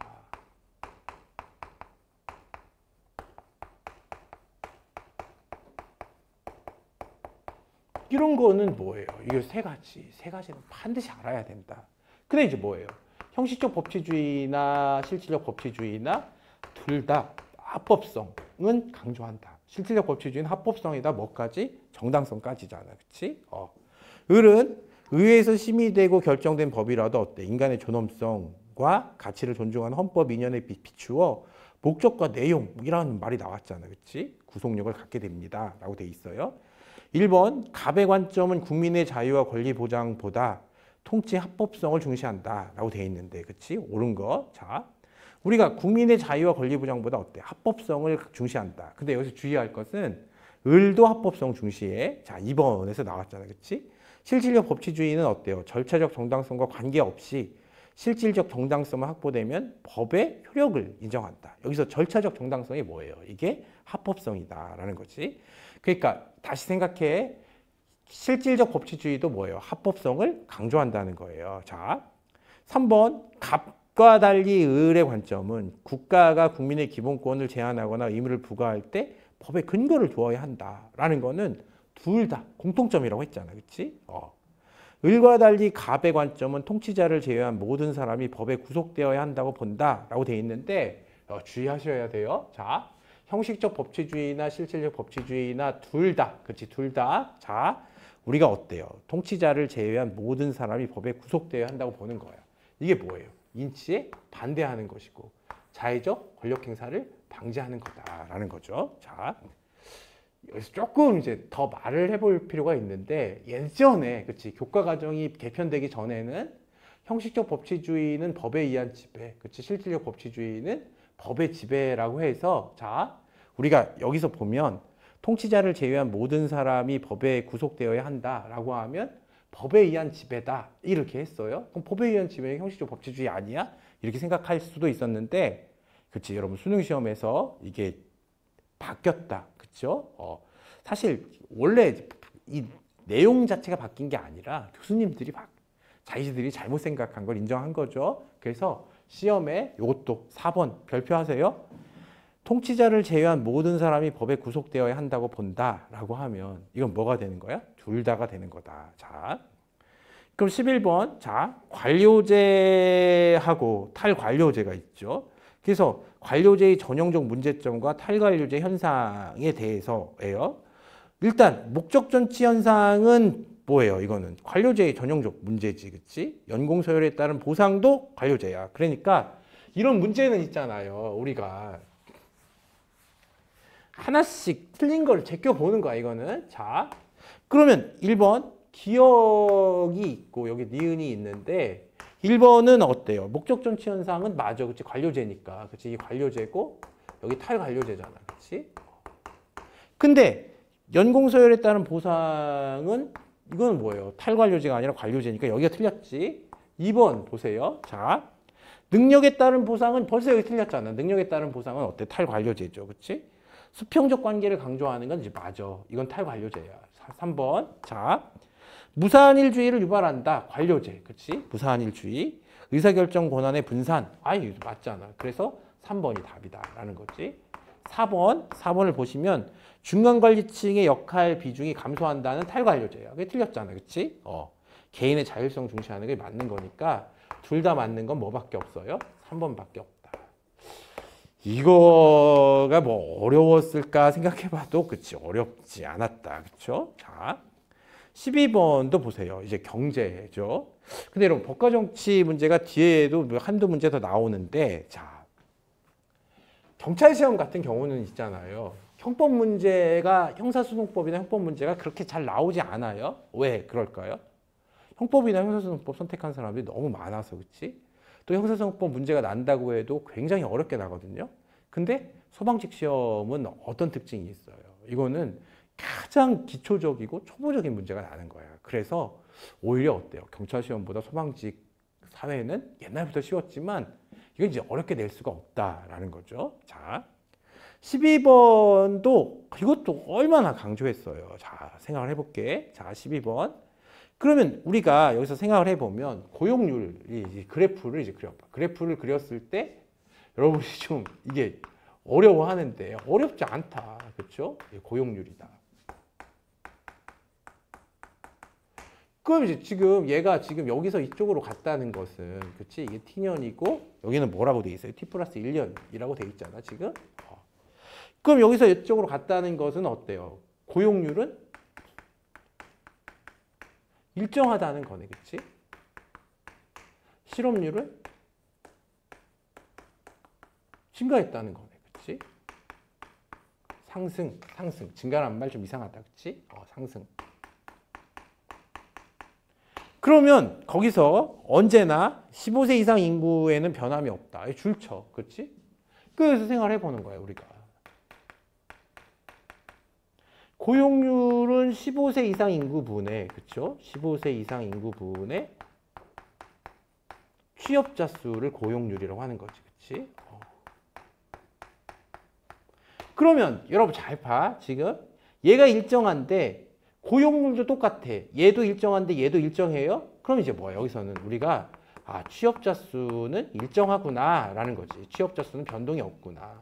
이런 거는 뭐예요? 이거 세 가지는 반드시 알아야 된다. 근데 이제 뭐예요? 형식적 법치주의나 실질적 법치주의나 둘 다 합법성은 강조한다. 실질적 법치주의는 합법성이다. 뭐까지? 정당성까지잖아. 그치? 을은 의회에서 심의되고 결정된 법이라도 어때? 인간의 존엄성과 가치를 존중하는 헌법 이념에 비추어 목적과 내용이라는 말이 나왔잖아. 그치? 구속력을 갖게 됩니다. 라고 돼 있어요. 1번 갑의 관점은 국민의 자유와 권리 보장보다 통치 합법성을 중시한다. 라고 돼 있는데, 그치? 옳은 거. 자, 우리가 국민의 자유와 권리 보장보다 어때? 합법성을 중시한다. 근데 여기서 주의할 것은 을도 합법성 중시해. 자, 2번에서 나왔잖아. 그치? 실질적 법치주의는 어때요? 절차적 정당성과 관계없이 실질적 정당성만 확보되면 법의 효력을 인정한다. 여기서 절차적 정당성이 뭐예요? 이게 합법성이다라는 거지. 그러니까 다시 생각해. 실질적 법치주의도 뭐예요? 합법성을 강조한다는 거예요. 자, 3번 갑과 달리 을의 관점은 국가가 국민의 기본권을 제한하거나 의무를 부과할 때 법의 근거를 두어야 한다라는 거는 둘 다 공통점이라고 했잖아. 그치? 을과 달리 갑의 관점은 통치자를 제외한 모든 사람이 법에 구속되어야 한다고 본다라고 돼 있는데 주의하셔야 돼요. 자, 형식적 법치주의나 실질적 법치주의나 둘 다, 그치? 둘 다. 자, 우리가 어때요? 통치자를 제외한 모든 사람이 법에 구속되어야 한다고 보는 거예요. 이게 뭐예요? 인치에 반대하는 것이고 자의적 권력 행사를 방지하는 거다라는 거죠. 자, 여기서 조금 이제 더 말을 해볼 필요가 있는데 예전에 그치 교과 과정이 개편되기 전에는 형식적 법치주의는 법에 의한 지배, 그치 실질적 법치주의는 법의 지배라고 해서 자 우리가 여기서 보면 통치자를 제외한 모든 사람이 법에 구속되어야 한다라고 하면 법에 의한 지배다 이렇게 했어요. 그럼 법에 의한 지배는 형식적 법치주의 아니야? 이렇게 생각할 수도 있었는데, 그치, 여러분 수능 시험에서 이게 바뀌었다, 그쵸? 사실 원래 이 내용 자체가 바뀐 게 아니라 교수님들이 자기들이 잘못 생각한 걸 인정한 거죠. 그래서 시험에 이것도 4번 별표하세요. 통치자를 제외한 모든 사람이 법에 구속되어야 한다고 본다라고 하면 이건 뭐가 되는 거야? 둘 다가 되는 거다. 자, 그럼 11번. 자, 관료제하고 탈관료제가 있죠. 그래서 관료제의 전형적 문제점과 탈관료제 현상에 대해서예요. 일단 목적 전치 현상은 뭐예요? 이거는 관료제의 전형적 문제지, 그치? 연공 서열에 따른 보상도 관료제야. 그러니까 이런 문제는 있잖아요. 우리가 하나씩 틀린 걸 제껴보는 거야, 이거는. 자, 그러면 1번 기억이 있고 여기 니은이 있는데 1번은 어때요? 목적 전치 현상은 맞아, 그치? 관료제니까, 그치? 이게 관료제고 여기 탈관료제잖아, 그치? 근데 연공서열에 따른 보상은 이거는 뭐예요? 탈관료제가 아니라 관료제니까 여기가 틀렸지. 2번 보세요. 자, 능력에 따른 보상은 벌써 여기 틀렸잖아. 능력에 따른 보상은 어때? 탈관료제죠, 그치? 수평적 관계를 강조하는 건 이제 맞아. 이건 탈관료제야. 3번. 자, 무사한일주의를 유발한다. 관료제. 그치? 무사한일주의. 의사결정 권한의 분산. 아이, 맞잖아. 그래서 3번이 답이다. 라는 거지. 4번을 보시면 중간관리층의 역할 비중이 감소한다는 탈관료제야. 그게 틀렸잖아. 그치? 개인의 자율성 중시하는 게 맞는 거니까 둘 다 맞는 건 뭐밖에 없어요? 3번밖에 없다. 이거가 뭐 어려웠을까 생각해봐도 그치, 어렵지 않았다. 그쵸? 자, 12번도 보세요. 이제 경제죠. 근데 여러분 법과정치 문제가 뒤에도 한두 문제 더 나오는데, 자, 경찰 시험 같은 경우는 있잖아요. 형법 문제가 형사소송법이나 형법 문제가 그렇게 잘 나오지 않아요. 왜 그럴까요? 형법이나 형사소송법 선택한 사람들이 너무 많아서, 그치? 또 형사소송법 문제가 난다고 해도 굉장히 어렵게 나거든요. 근데 소방직 시험은 어떤 특징이 있어요? 이거는 가장 기초적이고 초보적인 문제가 나는 거예요. 그래서 오히려 어때요? 경찰 시험보다 소방직 사회는 옛날부터 쉬웠지만 이건 이제 어렵게 낼 수가 없다라는 거죠. 자, 12번도 이것도 얼마나 강조했어요. 자, 생각을 해볼게. 자, 12번. 그러면 우리가 여기서 생각을 해보면 고용률 그래프를 이제 그려봐. 그래프를 그렸을 때 여러분이 좀 이게 어려워하는데 어렵지 않다. 그렇죠? 고용률이다. 그럼 이제 지금 얘가 지금 여기서 이쪽으로 갔다는 것은, 그치? 이게 T년이고 여기는 뭐라고 돼 있어요? T 플러스 1년이라고 돼 있잖아, 지금. 그럼 여기서 이쪽으로 갔다는 것은 어때요? 고용률은 일정하다는 거네, 그치? 실업률은 증가했다는 거네, 그치? 상승. 증가라는 말 좀 이상하다, 그치? 상승. 그러면 거기서 언제나 15세 이상 인구에는 변함이 없다. 줄쳐, 그치? 그래서 생각을 해보는 거예요, 우리가. 고용률은 15세 이상 인구분의, 그쵸? 15세 이상 인구분의 취업자 수를 고용률이라고 하는 거지, 그치? 그러면 여러분 잘 봐. 지금 얘가 일정한데 고용률도 똑같아. 얘도 일정한데 얘도 일정해요? 그럼 이제 뭐야? 여기서는 우리가 취업자 수는 일정하구나 라는 거지. 취업자 수는 변동이 없구나.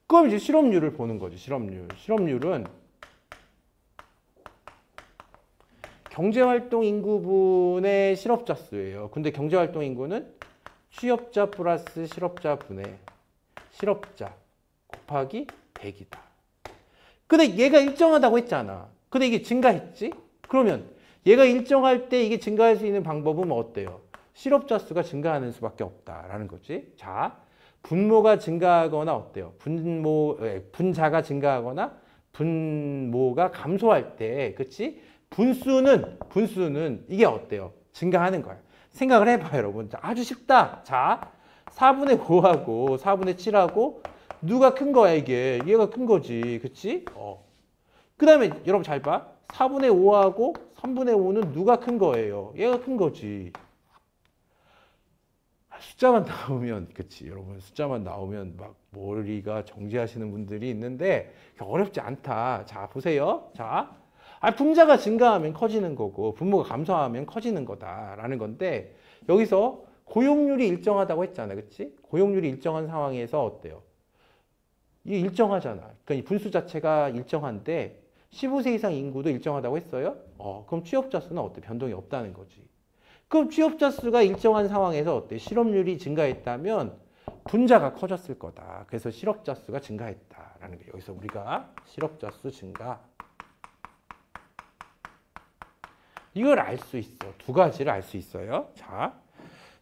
그럼 이제 실업률을 보는 거지. 실업률은 경제활동 인구분의 실업자 수예요. 근데 경제활동 인구는 취업자 플러스 실업자 분의 실업자 곱하기 100이다. 근데 얘가 일정하다고 했잖아. 근데 이게 증가했지? 그러면 얘가 일정할 때 이게 증가할 수 있는 방법은 어때요? 실업자 수가 증가하는 수밖에 없다라는 거지. 자, 분모가 증가하거나 어때요? 분자가 증가하거나 분모가 감소할 때, 그치? 분수는 이게 어때요? 증가하는 거야. 생각을 해봐요, 여러분. 아주 쉽다. 자, 4분의 5하고 4분의 7하고 누가 큰 거야, 이게? 얘가 큰 거지. 그치? 그 다음에 여러분 잘 봐. 4분의 5하고 3분의 5는 누가 큰 거예요? 얘가 큰 거지. 숫자만 나오면, 그치. 여러분, 숫자만 나오면 막 머리가 정지하시는 분들이 있는데 어렵지 않다. 자, 보세요. 자, 분자가 증가하면 커지는 거고 분모가 감소하면 커지는 거다라는 건데 여기서 고용률이 일정하다고 했잖아. 그치? 고용률이 일정한 상황에서 어때요? 이게 일정하잖아. 그러니까 이 분수 자체가 일정한데 15세 이상 인구도 일정하다고 했어요? 그럼 취업자 수는 어때? 변동이 없다는 거지. 그럼 취업자 수가 일정한 상황에서 어때? 실업률이 증가했다면 분자가 커졌을 거다. 그래서 실업자 수가 증가했다라는 거예요. 여기서 우리가 실업자 수 증가. 이걸 알 수 있어. 두 가지를 알 수 있어요. 자,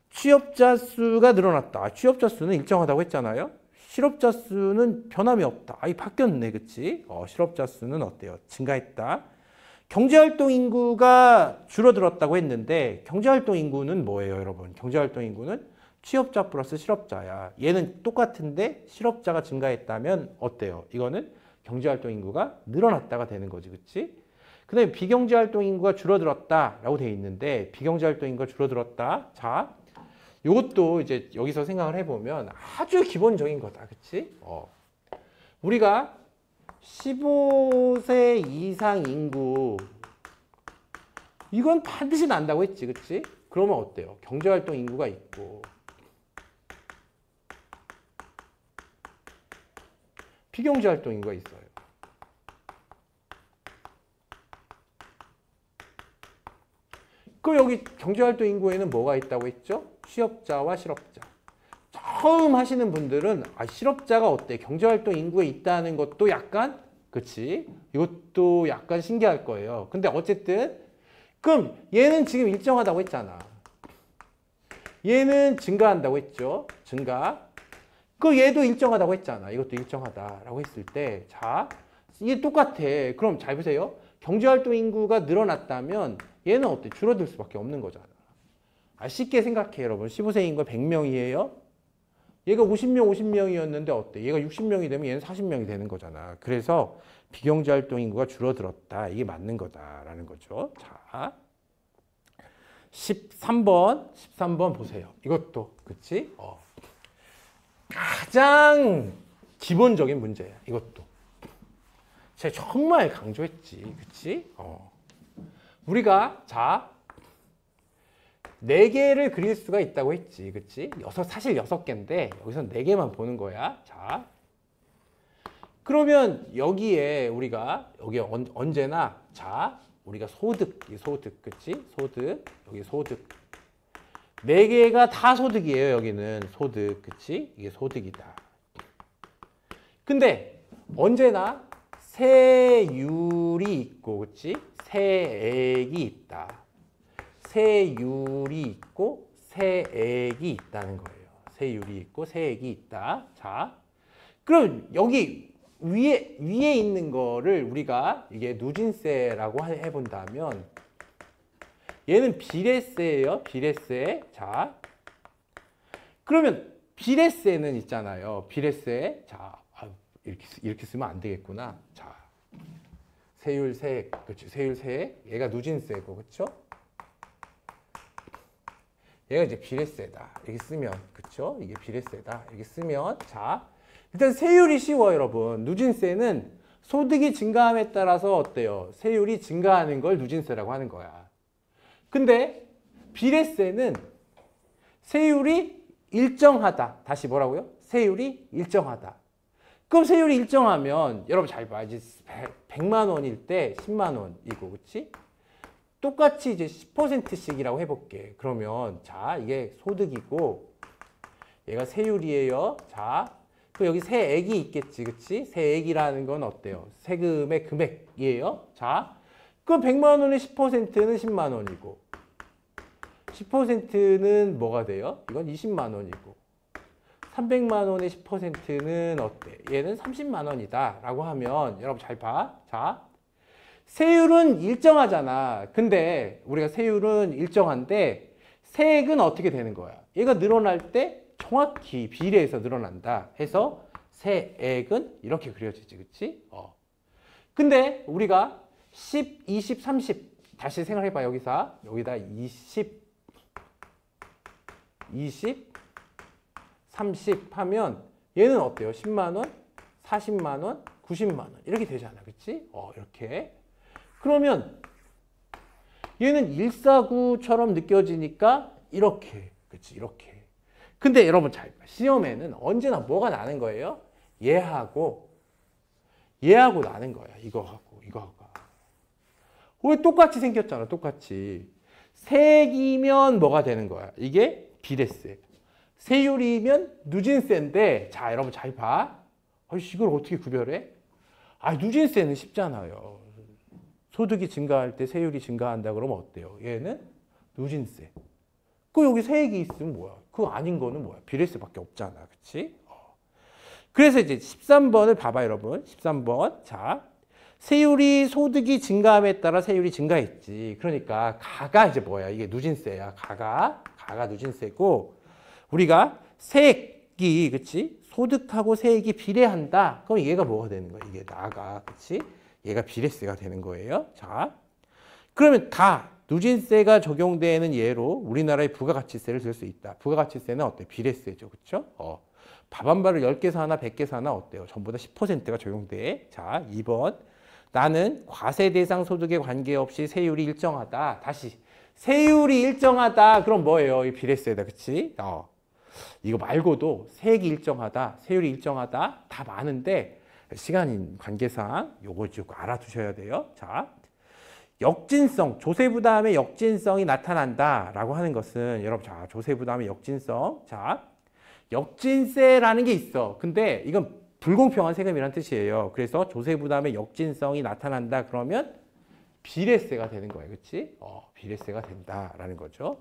취업자 수가 늘어났다. 취업자 수는 일정하다고 했잖아요. 실업자 수는 변함이 없다. 이 바뀌었네, 그치? 실업자 수는 어때요? 증가했다. 경제활동 인구가 줄어들었다고 했는데 경제활동 인구는 뭐예요, 여러분? 경제활동 인구는 취업자 플러스 실업자야. 얘는 똑같은데 실업자가 증가했다면 어때요? 이거는 경제활동 인구가 늘어났다가 되는 거지, 그치? 그 다음에 비경제활동 인구가 줄어들었다라고 돼 있는데 비경제활동 인구가 줄어들었다. 자, 요것도 이제 여기서 생각을 해보면 아주 기본적인 거다. 그치? 우리가 15세 이상 인구 이건 반드시 난다고 했지. 그치? 그러면 어때요? 경제활동 인구가 있고 비경제활동 인구가 있어요. 그럼 여기 경제활동 인구에는 뭐가 있다고 했죠? 취업자와 실업자. 처음 하시는 분들은 실업자가 어때? 경제활동 인구에 있다는 것도 약간 그치? 이것도 약간 신기할 거예요. 근데 어쨌든 그럼 얘는 지금 일정하다고 했잖아. 얘는 증가한다고 했죠? 증가. 그 얘도 일정하다고 했잖아. 이것도 일정하다라고 했을 때 자, 이게 똑같아. 그럼 잘 보세요. 경제활동 인구가 늘어났다면 얘는 어때? 줄어들 수밖에 없는 거잖아. 쉽게 생각해, 여러분. 15세 인구 100명이에요. 얘가 50명이었는데 어때? 얘가 60명이 되면 얘는 40명이 되는 거잖아. 그래서 비경제활동 인구가 줄어들었다. 이게 맞는 거다라는 거죠. 자, 13번 보세요. 이것도 그치? 가장 기본적인 문제야. 이것도. 제가 정말 강조했지. 그치? 우리가 자 4개를 그릴 수가 있다고 했지. 그치? 사실 6개인데 여기서 4개만 보는 거야. 자, 그러면 여기에 우리가 여기 언제나 자 우리가 소득, 그치? 소득, 여기 소득 4개가 다 소득이에요. 여기는 소득, 그치? 이게 소득이다. 근데 언제나 세율이 있고, 그치? 세액이 있다. 세율이 있고 세액이 있다는 거예요. 세율이 있고 세액이 있다. 자, 그럼 여기 위에 있는 거를 우리가 이게 누진세라고 해본다면 얘는 비례세예요. 비례세. 자, 그러면 비례세는 있잖아요. 비례세. 자, 이렇게 쓰면 안 되겠구나. 자, 세율, 세액. 그렇죠. 세율, 세액. 얘가 누진세고, 그렇죠? 얘가 이제 비례세다. 이렇게 쓰면, 그쵸? 이게 비례세다. 이렇게 쓰면, 자, 일단 세율이 쉬워요, 여러분. 누진세는 소득이 증가함에 따라서 어때요? 세율이 증가하는 걸 누진세라고 하는 거야. 근데 비례세는 세율이 일정하다. 다시 뭐라고요? 세율이 일정하다. 그럼 세율이 일정하면, 여러분 잘 봐. 이제 100만 원일 때 10만 원이고, 그치? 똑같이 이제 10%씩이라고 해볼게. 그러면 자 이게 소득이고 얘가 세율이에요. 자, 그 여기 세액이 있겠지, 그치? 세액이라는 건 어때요? 세금의 금액이에요. 자, 그럼 100만 원의 10%는 10만 원이고 10%는 뭐가 돼요? 이건 20만 원이고 300만 원의 10%는 어때? 얘는 30만 원이다 라고 하면 여러분 잘 봐. 자, 세율은 일정하잖아. 근데 우리가 세율은 일정한데 세액은 어떻게 되는 거야? 얘가 늘어날 때 정확히 비례해서 늘어난다 해서 세액은 이렇게 그려지지. 그치? 근데 우리가 10, 20, 30 다시 생각해봐. 여기다 20, 30 하면 얘는 어때요? 10만 원, 40만 원, 90만 원 이렇게 되잖아. 그치? 이렇게. 그러면 얘는 149처럼 느껴지니까 이렇게. 그치? 이렇게. 근데 여러분 잘 봐. 시험에는 언제나 뭐가 나는 거예요? 얘하고 나는 거야. 이거하고. 왜 똑같이 생겼잖아. 똑같이. 색이면 뭐가 되는 거야? 이게 비례세. 세율이면 누진세인데, 자, 여러분 잘 봐. 이걸 어떻게 구별해? 누진세는 쉽잖아요. 소득이 증가할 때 세율이 증가한다 그러면 어때요? 얘는 누진세. 여기 세액이 있으면 뭐야? 그거 아닌 거는 뭐야? 비례세밖에 없잖아. 그치? 그래서 이제 13번을 봐봐, 여러분. 13번. 자, 세율이 소득이 증가함에 따라 세율이 증가했지. 그러니까 가가 이제 뭐야? 이게 누진세야. 가가 누진세고, 우리가 세액이, 그치? 소득하고 세액이 비례한다. 그럼 얘가 뭐가 되는 거야? 이게 나가, 그치? 얘가 비례세가 되는 거예요. 자, 그러면 누진세가 적용되는 예로 우리나라의 부가가치세를 들 수 있다. 부가가치세는 어때? 비례세죠. 그쵸? 밥 한 발을 10개 사나 100개 사나 어때요? 전부 다 10%가 적용돼. 자, 2번. 나는 과세대상 소득에 관계없이 세율이 일정하다. 다시. 세율이 일정하다. 그럼 뭐예요? 이 비례세다. 그치? 이거 말고도 세액이 일정하다. 세율이 일정하다. 다 많은데 시간 관계상 요거 쭉 알아두셔야 돼요. 자, 역진성, 조세부담의 역진성이 나타난다라고 하는 것은 여러분 자, 조세부담의 역진성. 자, 역진세라는 게 있어. 근데 이건 불공평한 세금이라는 뜻이에요. 그래서 조세부담의 역진성이 나타난다 그러면 비례세가 되는 거예요. 그렇지? 비례세가 된다라는 거죠.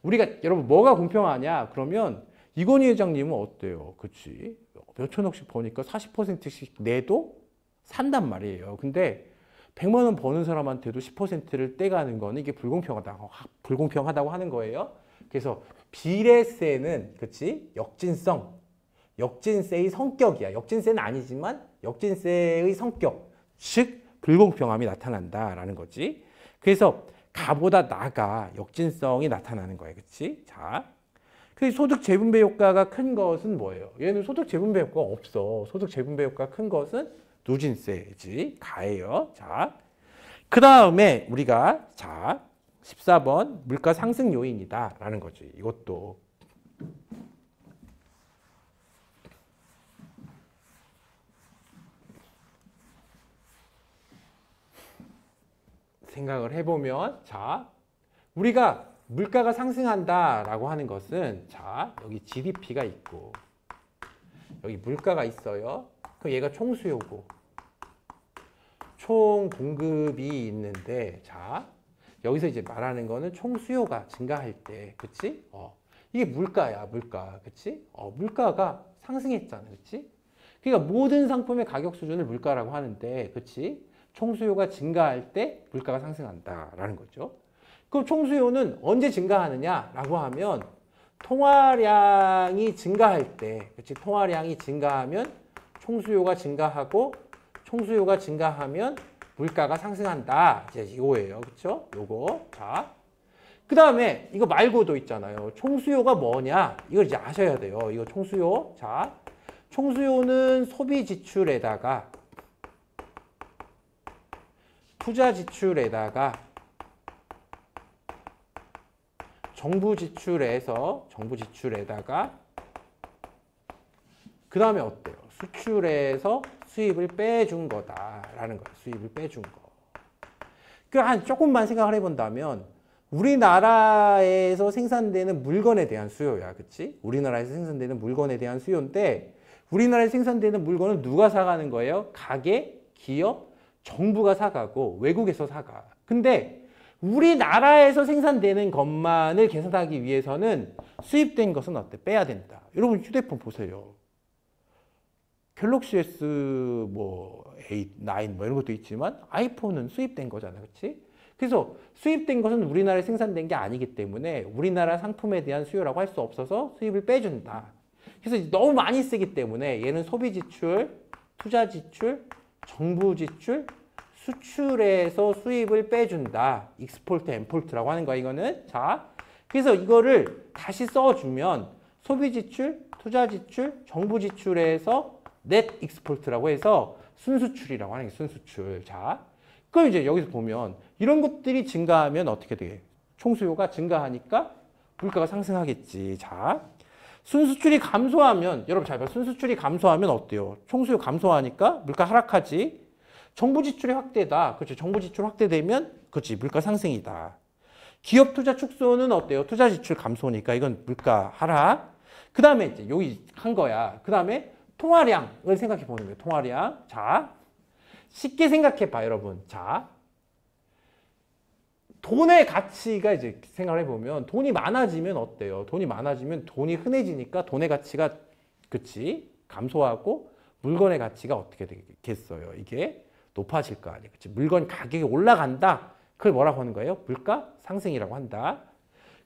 우리가 여러분 뭐가 공평하냐? 그러면 이건희 회장님은 어때요? 그렇지? 몇 천억씩 버니까 40%씩 내도 산단 말이에요. 근데 100만 원 버는 사람한테도 10%를 떼가는 거는 이게 불공평하다고 하는 거예요. 그래서 비례세는 그렇지? 역진세의 성격이야. 역진세는 아니지만 역진세의 성격, 즉 불공평함이 나타난다라는 거지. 그래서 가보다 나가 역진성이 나타나는 거예요. 그렇지? 자, 그 소득 재분배 효과가 큰 것은 뭐예요? 얘는 소득 재분배 효과가 없어. 소득 재분배 효과가 큰 것은 누진세지. 가예요. 자, 그 다음에 우리가 자 14번 물가 상승 요인이다 라는 거지. 이것도 생각을 해보면 자 우리가 물가가 상승한다라고 하는 것은 자 여기 GDP가 있고 여기 물가가 있어요. 그럼 얘가 총수요고 총 공급이 있는데 자 여기서 이제 말하는 거는 총수요가 증가할 때 그치? 이게 물가야 물가 그치? 물가가 상승했잖아 그치? 그러니까 모든 상품의 가격 수준을 물가라고 하는데 그치? 총수요가 증가할 때 물가가 상승한다라는 거죠. 그럼 총수요는 언제 증가하느냐라고 하면 통화량이 증가할 때, 그렇지? 통화량이 증가하면 총수요가 증가하고 총수요가 증가하면 물가가 상승한다. 이제 이거예요, 그렇죠? 요거. 자, 그 다음에 이거 말고도 있잖아요. 총수요가 뭐냐? 이걸 이제 아셔야 돼요. 이거 총수요. 자, 총수요는 소비 지출에다가 투자 지출에다가 정부 지출에다가 그 다음에 어때요? 수출에서 수입을 빼준 거다라는 거예요. 수입을 빼준 거. 그 한 조금만 생각을 해본다면 우리나라에서 생산되는 물건에 대한 수요야, 그렇지? 우리나라에서 생산되는 물건에 대한 수요인데 우리나라에서 생산되는 물건은 누가 사가는 거예요? 가게, 기업, 정부가 사가고 외국에서 사가. 근데 우리나라에서 생산되는 것만을 계산하기 위해서는 수입된 것은 어때? 빼야 된다. 여러분 휴대폰 보세요. 갤럭시 S 뭐 8, 9 뭐 이런 것도 있지만 아이폰은 수입된 거잖아. 그렇지? 그래서 수입된 것은 우리나라에 생산된 게 아니기 때문에 우리나라 상품에 대한 수요라고 할 수 없어서 수입을 빼준다. 그래서 너무 많이 쓰기 때문에 얘는 소비 지출, 투자 지출, 정부 지출, 수출에서 수입을 빼준다. 익스폴트, 엠폴트라고 하는 거야, 이거는. 자, 그래서 이거를 다시 써주면 소비 지출, 투자 지출, 정부 지출에서 넷 익스폴트라고 해서 순수출이라고 하는 게 순수출. 자, 그럼 이제 여기서 보면 이런 것들이 증가하면 어떻게 돼? 총수요가 증가하니까 물가가 상승하겠지. 자, 순수출이 감소하면, 여러분 잘 봐. 순수출이 감소하면 어때요? 총수요 감소하니까 물가 하락하지. 정부 지출이 확대다. 그렇죠. 정부 지출 확대되면, 그렇지. 물가 상승이다. 기업 투자 축소는 어때요? 투자 지출 감소니까 이건 물가 하락. 그 다음에 이제 여기 한 거야. 그 다음에 통화량을 생각해 보는 거예요. 통화량. 자, 쉽게 생각해 봐, 여러분. 자, 돈의 가치가 이제 생각을 해보면 돈이 많아지면 어때요? 돈이 많아지면 돈이 흔해지니까 돈의 가치가, 그치? 감소하고 물건의 가치가 어떻게 되겠어요? 이게 높아질 거 아니에요. 그치? 물건 가격이 올라간다. 그걸 뭐라고 하는 거예요? 물가 상승이라고 한다.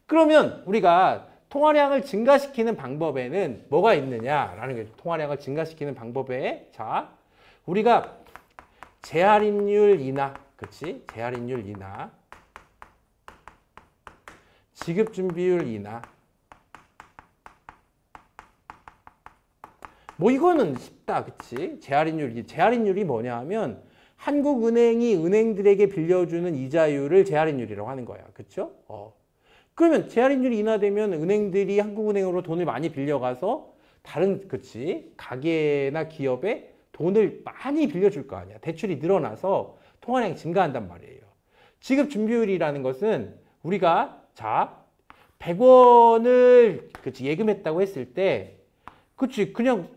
그러면 우리가 통화량을 증가시키는 방법에는 뭐가 있느냐라는 게 통화량을 증가시키는 방법에 자, 우리가 재할인율 인하, 그치? 재할인율 인하, 지급준비율 인하. 뭐 이거는 쉽다, 그치? 재할인율이 뭐냐 하면 한국은행이 은행들에게 빌려주는 이자율을 재할인율이라고 하는 거야, 그쵸? 그러면 재할인율이 인하되면 은행들이 한국은행으로 돈을 많이 빌려가서 다른, 그치? 가게나 기업에 돈을 많이 빌려줄 거 아니야. 대출이 늘어나서 통화량이 증가한단 말이에요. 지급준비율이라는 것은 우리가 자, 100원을 그치, 예금했다고 했을 때, 그치, 그냥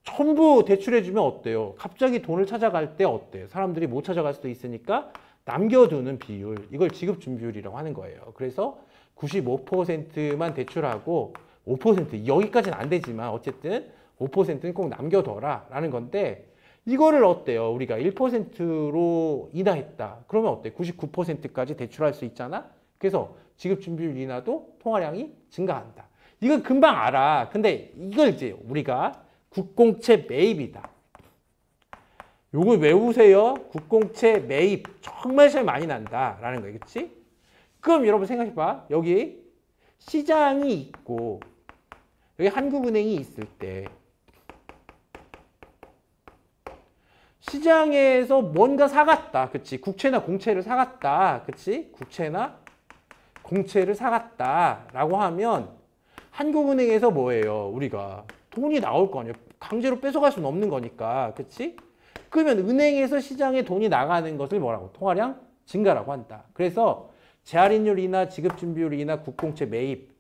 전부 대출해주면 어때요? 갑자기 돈을 찾아갈 때 어때요? 사람들이 못 찾아갈 수도 있으니까 남겨두는 비율, 이걸 지급준비율이라고 하는 거예요. 그래서 95%만 대출하고 5%, 여기까지는 안 되지만 어쨌든 5%는 꼭 남겨둬라 라는 건데, 이거를 어때요? 우리가 1%로 인하했다. 그러면 어때? 99%까지 대출할 수 있잖아? 그래서 지급준비율 인하도 통화량이 증가한다. 이건 금방 알아. 근데 이걸 이제 우리가 국공채 매입이다. 요걸 외우세요. 국공채 매입. 정말 잘 많이 난다. 라는 거예요. 그치? 그럼 여러분 생각해봐. 여기 시장이 있고 여기 한국은행이 있을 때 시장에서 뭔가 사갔다. 그치? 국채나 공채를 사갔다. 그치? 국채나 공채를 사갔다. 라고 하면 한국은행에서 뭐예요? 우리가 돈이 나올 거 아니에요. 강제로 뺏어갈 수는 없는 거니까. 그치? 그러면 은행에서 시장에 돈이 나가는 것을 뭐라고? 통화량 증가라고 한다. 그래서 재할인율 인하, 지급준비율 인하, 국공채 매입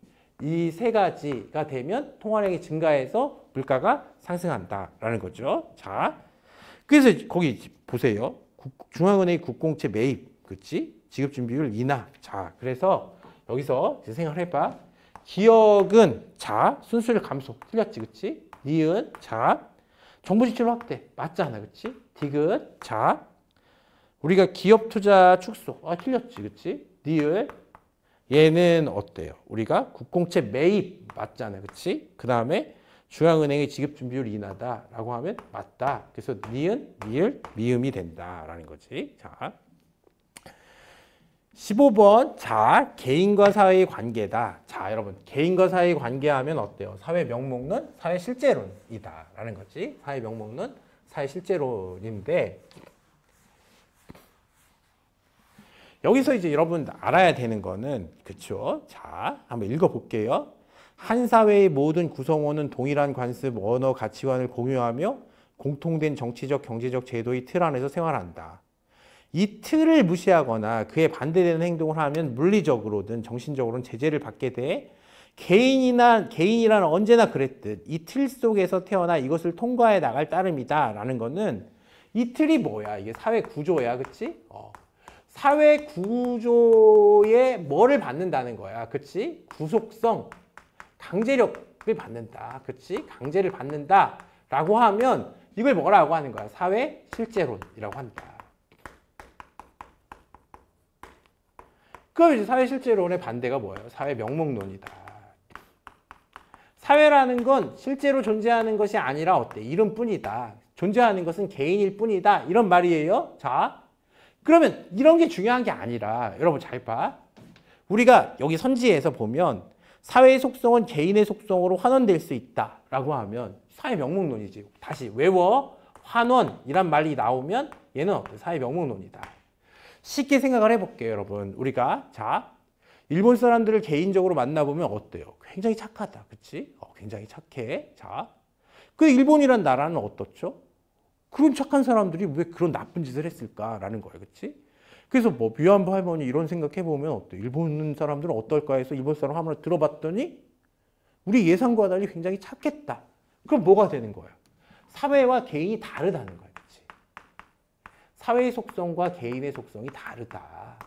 이 세 가지가 되면 통화량이 증가해서 물가가 상승한다라는 거죠. 자, 그래서 거기 보세요. 중앙은행의 국공채 매입, 그치? 지급준비율 인하. 자, 그래서 여기서 이제 생각을 해봐. 기억은 자, 순수율 감소. 틀렸지, 그치? 니은 자, 정부 지출 확대. 맞잖아, 그치? 디귿 자, 우리가 기업 투자 축소. 틀렸지, 그치? 니을 얘는 어때요? 우리가 국공채 매입. 맞잖아, 그치? 그 다음에 중앙은행의 지급준비율 인하다라고 하면 맞다. 그래서 니은, 니을, 미음이 된다라는 거지. 자, 15번. 자, 개인과 사회의 관계다. 자, 여러분, 개인과 사회의 관계하면 어때요? 사회 명목론, 사회 실제론이다. 라는 거지. 사회 명목론, 사회 실제론인데, 여기서 이제 여러분 알아야 되는 거는, 그쵸? 자, 한번 읽어볼게요. 한 사회의 모든 구성원은 동일한 관습, 언어, 가치관을 공유하며 공통된 정치적, 경제적 제도의 틀 안에서 생활한다. 이 틀을 무시하거나 그에 반대되는 행동을 하면 물리적으로든 정신적으로는 제재를 받게 돼. 개인이란 언제나 그랬듯 이 틀 속에서 태어나 이것을 통과해 나갈 따름이다 라는 거는 이 틀이 뭐야? 이게 사회 구조야, 그치? 사회 구조에 뭐를 받는다는 거야, 그치? 구속성, 강제력을 받는다, 그치? 강제를 받는다 라고 하면 이걸 뭐라고 하는 거야? 사회 실제론이라고 한다. 그럼 이제 사회 실제론의 반대가 뭐예요? 사회 명목론이다. 사회라는 건 실제로 존재하는 것이 아니라 어때? 이름뿐이다. 존재하는 것은 개인일 뿐이다. 이런 말이에요. 자, 그러면 이런 게 중요한 게 아니라 여러분 잘 봐. 우리가 여기 선지에서 보면 사회의 속성은 개인의 속성으로 환원될 수 있다라고 하면 사회 명목론이지. 다시 외워. 환원이란 말이 나오면 얘는 어때? 사회 명목론이다. 쉽게 생각을 해볼게요, 여러분. 우리가 자, 일본 사람들을 개인적으로 만나보면 어때요? 굉장히 착하다, 그치? 굉장히 착해. 자, 그 일본이란 나라는 어떻죠? 그런 착한 사람들이 왜 그런 나쁜 짓을 했을까라는 거예요, 그치? 그래서 뭐 위안부 할머니 이런 생각해보면 어때요? 일본 사람들은 어떨까 해서 일본 사람 한번 들어봤더니 우리 예상과 달리 굉장히 착했다. 그럼 뭐가 되는 거예요? 사회와 개인이 다르다는 거예요, 그치? 사회의 속성과 개인의 속성이 다르다.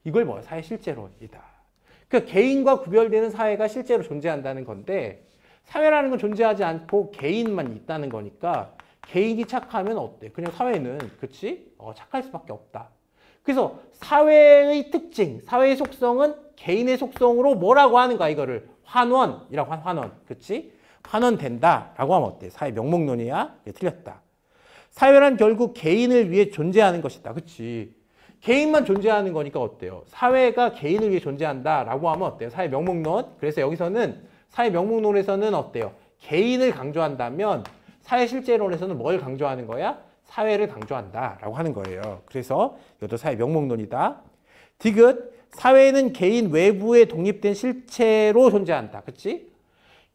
이걸 뭐야? 사회 실제론이다. 그러니까 개인과 구별되는 사회가 실제로 존재한다는 건데 사회라는 건 존재하지 않고 개인만 있다는 거니까 개인이 착하면 어때? 그냥 사회는 그치? 착할 수밖에 없다. 그래서 사회의 특징, 사회의 속성은 개인의 속성으로 뭐라고 하는 거야? 이거를 환원이라고 환원, 그치? 환원된다라고 하면 어때? 사회 명목론이야? 틀렸다. 사회란 결국 개인을 위해 존재하는 것이다. 그치? 개인만 존재하는 거니까 어때요? 사회가 개인을 위해 존재한다라고 하면 어때요? 사회 명목론. 그래서 여기서는 사회 명목론에서는 어때요? 개인을 강조한다면 사회 실제론에서는 뭘 강조하는 거야? 사회를 강조한다라고 하는 거예요. 그래서 이것도 사회 명목론이다. 디귿, 사회는 개인 외부에 독립된 실체로 존재한다. 그치?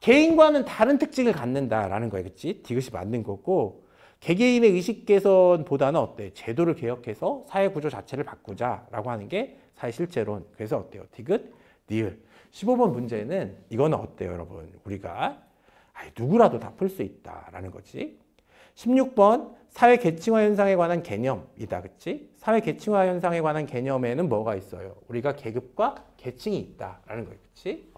개인과는 다른 특징을 갖는다라는 거예요. 그치? 디귿이 맞는 거고 개개인의 의식 개선보다는 어때? 제도를 개혁해서 사회 구조 자체를 바꾸자라고 하는 게 사회 실제론. 그래서 어때요? 디귿, 니을. 15번 문제는 이거는 어때요, 여러분? 우리가 누구라도 다 풀 수 있다라는 거지. 16번 사회 계층화 현상에 관한 개념이다. 그치? 사회 계층화 현상에 관한 개념에는 뭐가 있어요? 우리가 계급과 계층이 있다라는 거예요. 그치?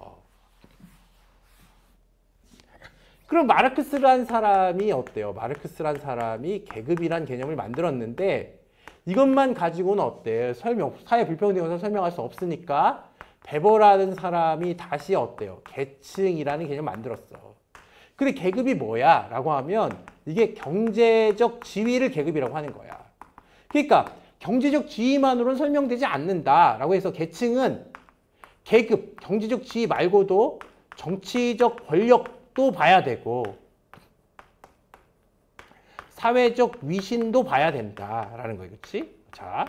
그럼 마르크스란 사람이 어때요? 마르크스란 사람이 계급이란 개념을 만들었는데 이것만 가지고는 어때요? 사회 불평등에서 설명할 수 없으니까 베버라는 사람이 다시 어때요? 계층이라는 개념을 만들었어. 근데 계급이 뭐야? 라고 하면 이게 경제적 지위를 계급이라고 하는 거야. 그러니까 경제적 지위만으로는 설명되지 않는다라고 해서 계층은 계급, 경제적 지위 말고도 정치적 권력도 봐야 되고 사회적 위신도 봐야 된다라는 거예요. 그렇지? 자,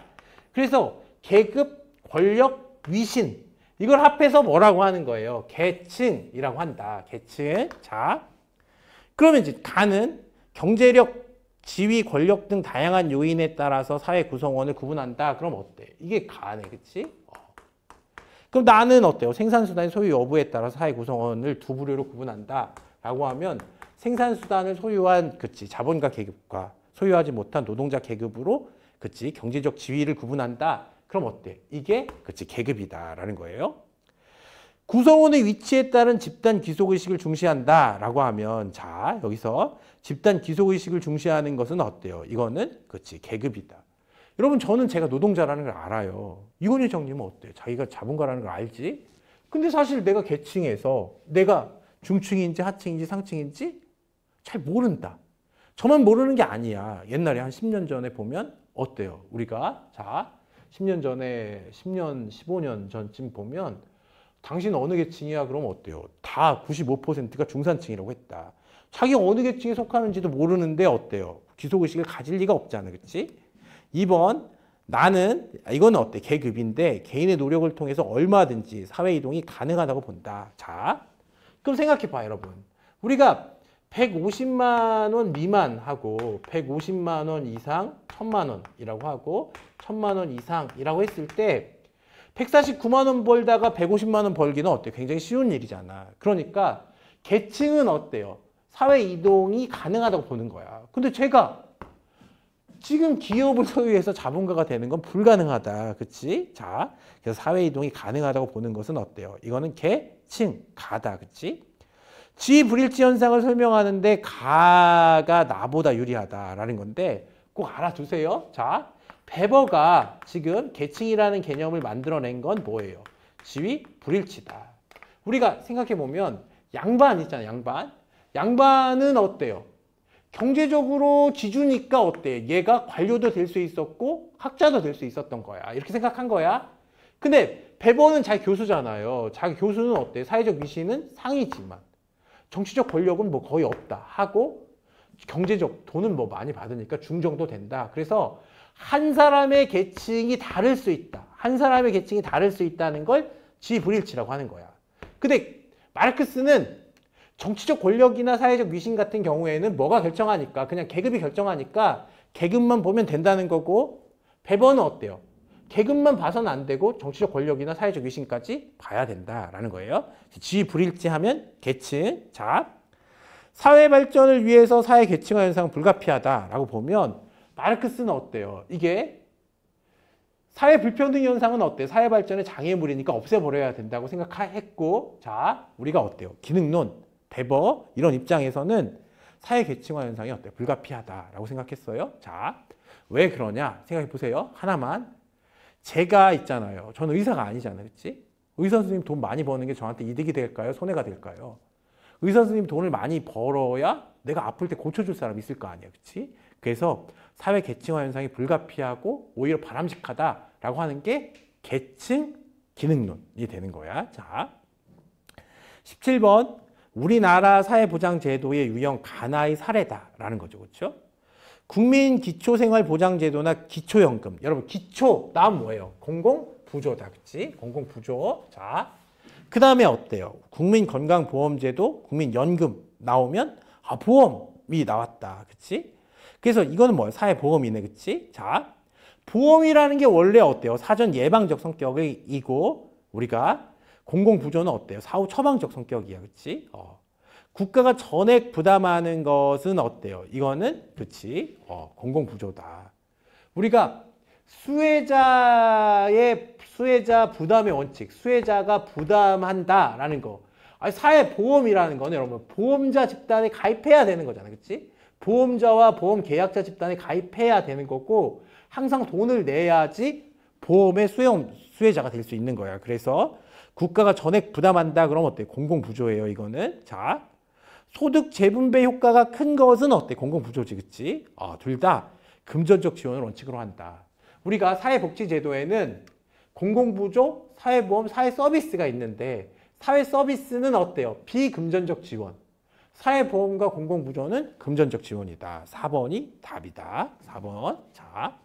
그래서 계급, 권력, 위신 이걸 합해서 뭐라고 하는 거예요? 계층이라고 한다. 계층. 자, 그러면 이제 가는 경제력, 지위, 권력 등 다양한 요인에 따라서 사회 구성원을 구분한다. 그럼 어때? 이게 가네. 그치? 그럼 나는 어때요? 생산수단의 소유 여부에 따라서 사회 구성원을 두 부류로 구분한다. 라고 하면 생산수단을 소유한 그치 자본가 계급과 소유하지 못한 노동자 계급으로 그치 경제적 지위를 구분한다. 그럼 어때? 이게 그치 계급이다라는 거예요. 구성원의 위치에 따른 집단 귀속의식을 중시한다라고 하면 자 여기서 집단 귀속의식을 중시하는 것은 어때요? 이거는 그치 계급이다. 여러분 저는 제가 노동자라는 걸 알아요. 이건희 정님은 어때요? 자기가 자본가라는 걸 알지? 근데 사실 내가 계층에서 내가 중층인지 하층인지 상층인지 잘 모른다. 저만 모르는 게 아니야. 옛날에 한 10년 전에 보면 어때요? 우리가 자 10년 전에 10년, 15년 전쯤 보면 당신 어느 계층이야? 그러면 어때요? 다 95%가 중산층이라고 했다. 자기가 어느 계층에 속하는지도 모르는데 어때요? 귀속의식을 가질 리가 없잖아. 그치? 2번 나는 이건 어때? 계급인데 개인의 노력을 통해서 얼마든지 사회 이동이 가능하다고 본다. 자, 그럼 생각해 봐 여러분. 우리가 150만 원 미만하고 150만 원 이상 1000만 원이라고 하고 1000만 원 이상이라고 했을 때 149만 원 벌다가 150만 원 벌기는 어때요? 굉장히 쉬운 일이잖아. 그러니까 계층은 어때요? 사회 이동이 가능하다고 보는 거야. 근데 제가 지금 기업을 소유해서 자본가가 되는 건 불가능하다. 그치? 자, 그래서 사회 이동이 가능하다고 보는 것은 어때요? 이거는 계층, 가다. 그치? 지위 불일치 현상을 설명하는데 가가 나보다 유리하다라는 건데 꼭 알아두세요. 자, 베버가 지금 계층이라는 개념을 만들어낸 건 뭐예요? 지위 불일치다. 우리가 생각해 보면 양반 있잖아요. 양반. 양반은 어때요? 경제적으로 지주니까 어때? 얘가 관료도 될 수 있었고 학자도 될 수 있었던 거야. 이렇게 생각한 거야. 근데 베버는 자기 교수잖아요. 자기 교수는 어때? 사회적 위신은 상이지만 정치적 권력은 뭐 거의 없다 하고 경제적 돈은 뭐 많이 받으니까 중정도 된다. 그래서 한 사람의 계층이 다를 수 있다. 한 사람의 계층이 다를 수 있다는 걸 지불일치라고 하는 거야. 근데 마르크스는 정치적 권력이나 사회적 위신 같은 경우에는 뭐가 결정하니까 그냥 계급이 결정하니까 계급만 보면 된다는 거고 베버는 어때요? 계급만 봐서는 안 되고 정치적 권력이나 사회적 위신까지 봐야 된다라는 거예요. 지불일치하면 계층. 자, 사회 발전을 위해서 사회 계층화 현상은 불가피하다라고 보면 마르크스는 어때요? 이게 사회 불평등 현상은 어때? 사회 발전의 장애물이니까 없애버려야 된다고 생각했고, 자, 우리가 어때요? 기능론, 베버 이런 입장에서는 사회 계층화 현상이 어때요? 불가피하다라고 생각했어요. 자, 왜 그러냐? 생각해 보세요. 하나만. 제가 있잖아요. 저는 의사가 아니잖아요. 그렇지? 의사 선생님 돈 많이 버는 게 저한테 이득이 될까요? 손해가 될까요? 의사 선생님 돈을 많이 벌어야 내가 아플 때 고쳐줄 사람 있을 거 아니야. 그렇지? 그래서 사회 계층화 현상이 불가피하고 오히려 바람직하다라고 하는 게 계층 기능론이 되는 거야. 자, 17번. 우리나라 사회보장제도의 유형 가나의 사례다라는 거죠. 그렇죠? 국민 기초생활보장제도나 기초연금. 여러분 기초 나면 뭐예요? 공공부조다. 그치? 공공부조. 자, 그 다음에 어때요? 국민건강보험제도, 국민연금 나오면 보험이 나왔다. 그치? 그래서 이거는 뭐예요? 사회보험이네. 그치? 자, 보험이라는 게 원래 어때요? 사전 예방적 성격이고 우리가 공공부조는 어때요? 사후 처방적 성격이야. 그치? 국가가 전액 부담하는 것은 어때요? 이거는 그치? 공공부조다. 우리가 수혜자 부담의 원칙, 수혜자가 부담한다라는 거. 아니, 사회보험이라는 거는 여러분 보험자 집단에 가입해야 되는 거잖아. 그치? 보험자와 보험 계약자 집단에 가입해야 되는 거고 항상 돈을 내야지 보험의 수혜자가 될 수 있는 거야. 그래서 국가가 전액 부담한다 그러면 어때? 공공부조예요. 이거는. 자, 소득 재분배 효과가 큰 것은 어때? 공공부조지. 그치? 둘 다 금전적 지원을 원칙으로 한다. 우리가 사회복지제도에는 공공부조, 사회보험, 사회서비스가 있는데 사회서비스는 어때요? 비금전적 지원. 사회보험과 공공부조는 금전적 지원이다. 4번이 답이다. 4번. 자,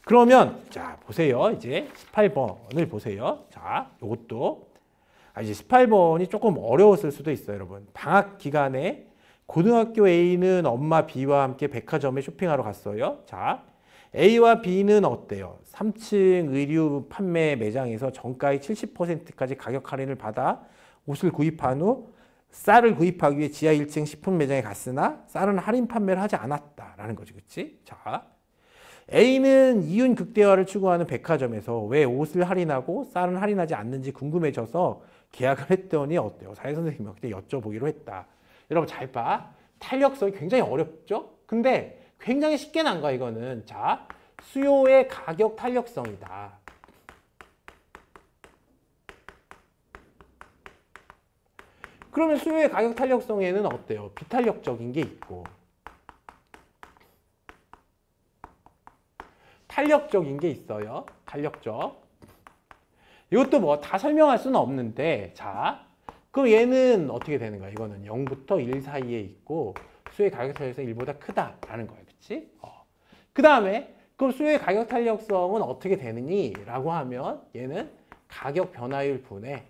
그러면 자 보세요. 이제 18번을 보세요. 자, 요것도 이제 18번이 조금 어려웠을 수도 있어요. 여러분. 방학 기간에 고등학교 A는 엄마 B와 함께 백화점에 쇼핑하러 갔어요. 자, A와 B는 어때요? 3층 의류 판매 매장에서 정가의 70%까지 가격 할인을 받아 옷을 구입한 후 쌀을 구입하기 위해 지하 1층 식품 매장에 갔으나 쌀은 할인 판매를 하지 않았다라는 거지. 그치? 자, A는 이윤 극대화를 추구하는 백화점에서 왜 옷을 할인하고 쌀은 할인하지 않는지 궁금해져서 계약을 했더니 어때요? 사회선생님한테 여쭤보기로 했다. 여러분 잘 봐. 탄력성이 굉장히 어렵죠? 근데 굉장히 쉽게 난 거야 이거는. 자, 수요의 가격 탄력성이다. 그러면 수요의 가격 탄력성에는 어때요? 비탄력적인 게 있고 탄력적인 게 있어요. 탄력적. 이것도 뭐 다 설명할 수는 없는데 자, 그럼 얘는 어떻게 되는 거야? 이거는 0부터 1 사이에 있고 수요의 가격 탄력성이 1보다 크다라는 거예요. 그치? 그 다음에 그럼 수요의 가격 탄력성은 어떻게 되느니? 라고 하면 얘는 가격 변화율 분의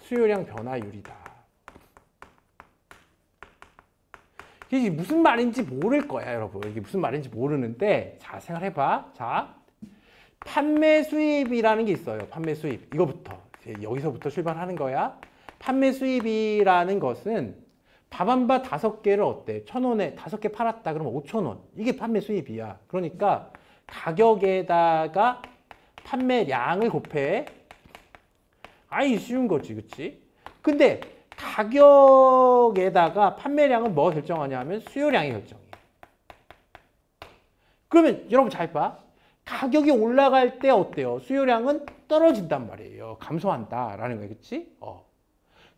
수요량 변화율이다. 이게 무슨 말인지 모를 거야, 여러분. 이게 무슨 말인지 모르는데 자, 생각해봐. 자, 판매 수입이라는 게 있어요. 판매 수입. 이거부터. 여기서부터 출발하는 거야. 판매 수입이라는 것은 밥 한 밥 5개를 어때? 1,000원에 5개 팔았다 그러면 5,000원. 이게 판매 수입이야. 그러니까 가격에다가 판매량을 곱해. 아이 쉬운 거지. 그치? 근데 가격에다가 판매량은 뭐가 결정하냐면 수요량이 결정해. 그러면 여러분 잘 봐. 가격이 올라갈 때 어때요? 수요량은 떨어진단 말이에요. 감소한다라는 거예요. 그치?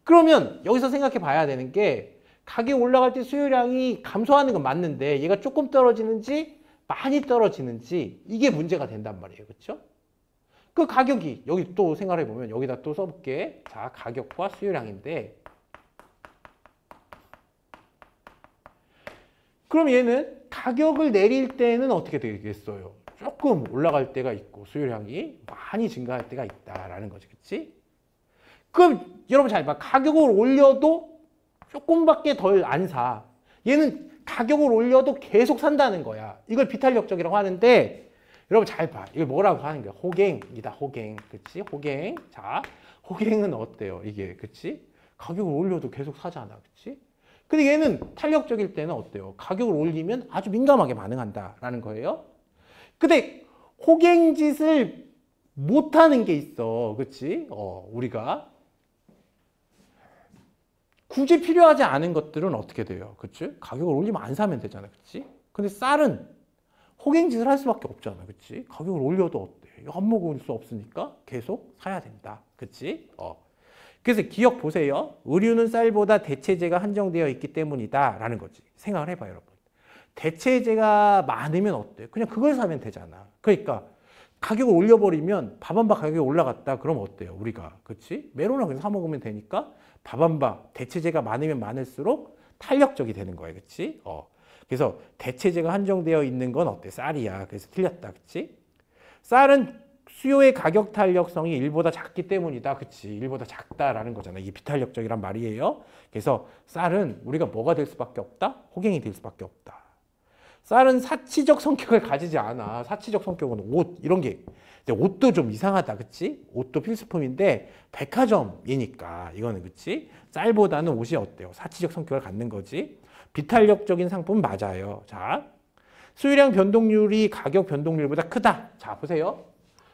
그러면 여기서 생각해 봐야 되는 게 가격이 올라갈 때 수요량이 감소하는 건 맞는데 얘가 조금 떨어지는지 많이 떨어지는지 이게 문제가 된단 말이에요. 그렇죠? 그 가격이 여기 또 생각해 보면 여기다 또 써볼게. 자, 가격과 수요량인데 그럼 얘는 가격을 내릴 때는 어떻게 되겠어요? 조금 올라갈 때가 있고 수요량이 많이 증가할 때가 있다라는 거지. 그치? 그럼 여러분 잘 봐. 가격을 올려도 조금밖에 덜 안 사. 얘는 가격을 올려도 계속 산다는 거야. 이걸 비탄력적이라고 하는데 여러분 잘 봐. 이걸 뭐라고 하는 거야? 호갱이다. 호갱. 그치? 호갱. 자, 호갱은 어때요? 이게. 그치? 가격을 올려도 계속 사잖아. 그치? 근데 얘는 탄력적일 때는 어때요? 가격을 올리면 아주 민감하게 반응한다라는 거예요. 근데 호갱짓을 못하는 게 있어. 그치? 우리가 굳이 필요하지 않은 것들은 어떻게 돼요? 그치? 가격을 올리면 안 사면 되잖아. 그치? 근데 쌀은 호갱짓을 할 수밖에 없잖아. 그치? 가격을 올려도 어때? 안 먹을 수 없으니까 계속 사야 된다. 그치? 그래서 기억 보세요. 의류는 쌀보다 대체재가 한정되어 있기 때문이다 라는 거지. 생각을 해봐요, 여러분. 대체재가 많으면 어때? 그냥 그걸 사면 되잖아. 그러니까 가격을 올려버리면 밥 한 밥 가격이 올라갔다. 그럼 어때요? 우리가. 그치? 메로나 그냥 사 먹으면 되니까 밥 한 밥 대체재가 많으면 많을수록 탄력적이 되는 거예요. 그치? 그래서 대체재가 한정되어 있는 건 어때? 쌀이야. 그래서 틀렸다. 그치? 쌀은 수요의 가격 탄력성이 1보다 작기 때문이다. 그치? 1보다 작다라는 거잖아. 이게 비탄력적이란 말이에요. 그래서 쌀은 우리가 뭐가 될 수밖에 없다? 호갱이 될 수밖에 없다. 쌀은 사치적 성격을 가지지 않아. 사치적 성격은 옷 이런 게 옷도 좀 이상하다. 그치? 옷도 필수품인데 백화점이니까 이거는 그치? 쌀보다는 옷이 어때요? 사치적 성격을 갖는 거지. 비탄력적인 상품은 맞아요. 자, 수요량 변동률이 가격 변동률보다 크다. 자, 보세요.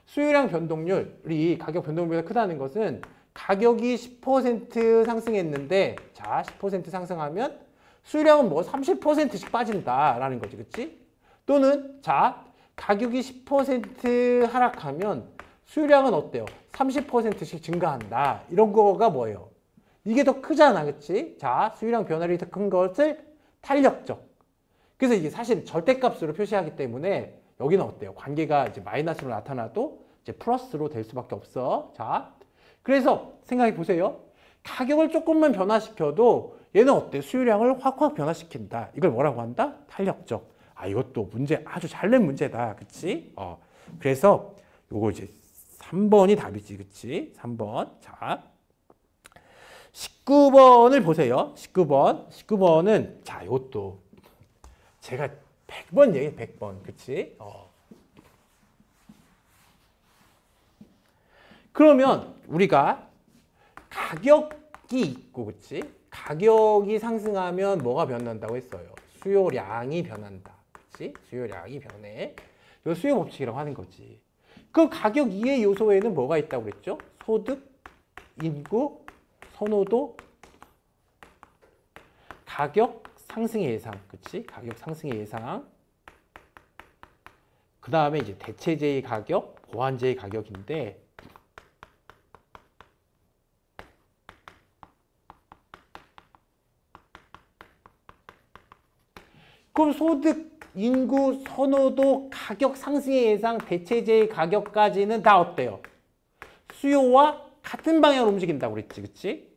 수요량 변동률이 가격 변동률보다 크다는 것은 가격이 10% 상승했는데 자, 10% 상승하면 수요량은 뭐 30%씩 빠진다라는 거지. 그치? 또는 자, 가격이 10% 하락하면 수요량은 어때요? 30%씩 증가한다. 이런 거가 뭐예요? 이게 더 크잖아. 그치? 자, 수요량 변화율이 더 큰 것을 탄력적. 그래서 이게 사실 절대값으로 표시하기 때문에 여기는 어때요? 관계가 이제 마이너스로 나타나도 이제 플러스로 될 수밖에 없어. 자, 그래서 생각해 보세요. 가격을 조금만 변화시켜도 얘는 어때? 수요량을 확확 변화시킨다. 이걸 뭐라고 한다? 탄력적. 이것도 문제 아주 잘 낸 문제다. 그치? 그래서 요거 이제 3번이 답이지. 그치? 3번. 자, 19번을 보세요. 19번. 19번은 자, 이것도 제가 100번 얘기해. 100번. 그치? 그러면 우리가 가격이 있고, 그치? 가격이 상승하면 뭐가 변한다고 했어요? 수요량이 변한다. 그치? 수요량이 변해. 이거 수요 법칙이라고 하는 거지. 그 가격 이해 요소에는 뭐가 있다고 그랬죠? 소득, 인구, 선호도, 가격 상승의 예상. 그치? 가격 상승의 예상. 그 다음에 이제 대체재의 가격, 보완재의 가격인데 그럼 소득, 인구, 선호도, 가격 상승의 예상, 대체재의 가격까지는 다 어때요? 수요와 같은 방향으로 움직인다고 그랬지. 그치?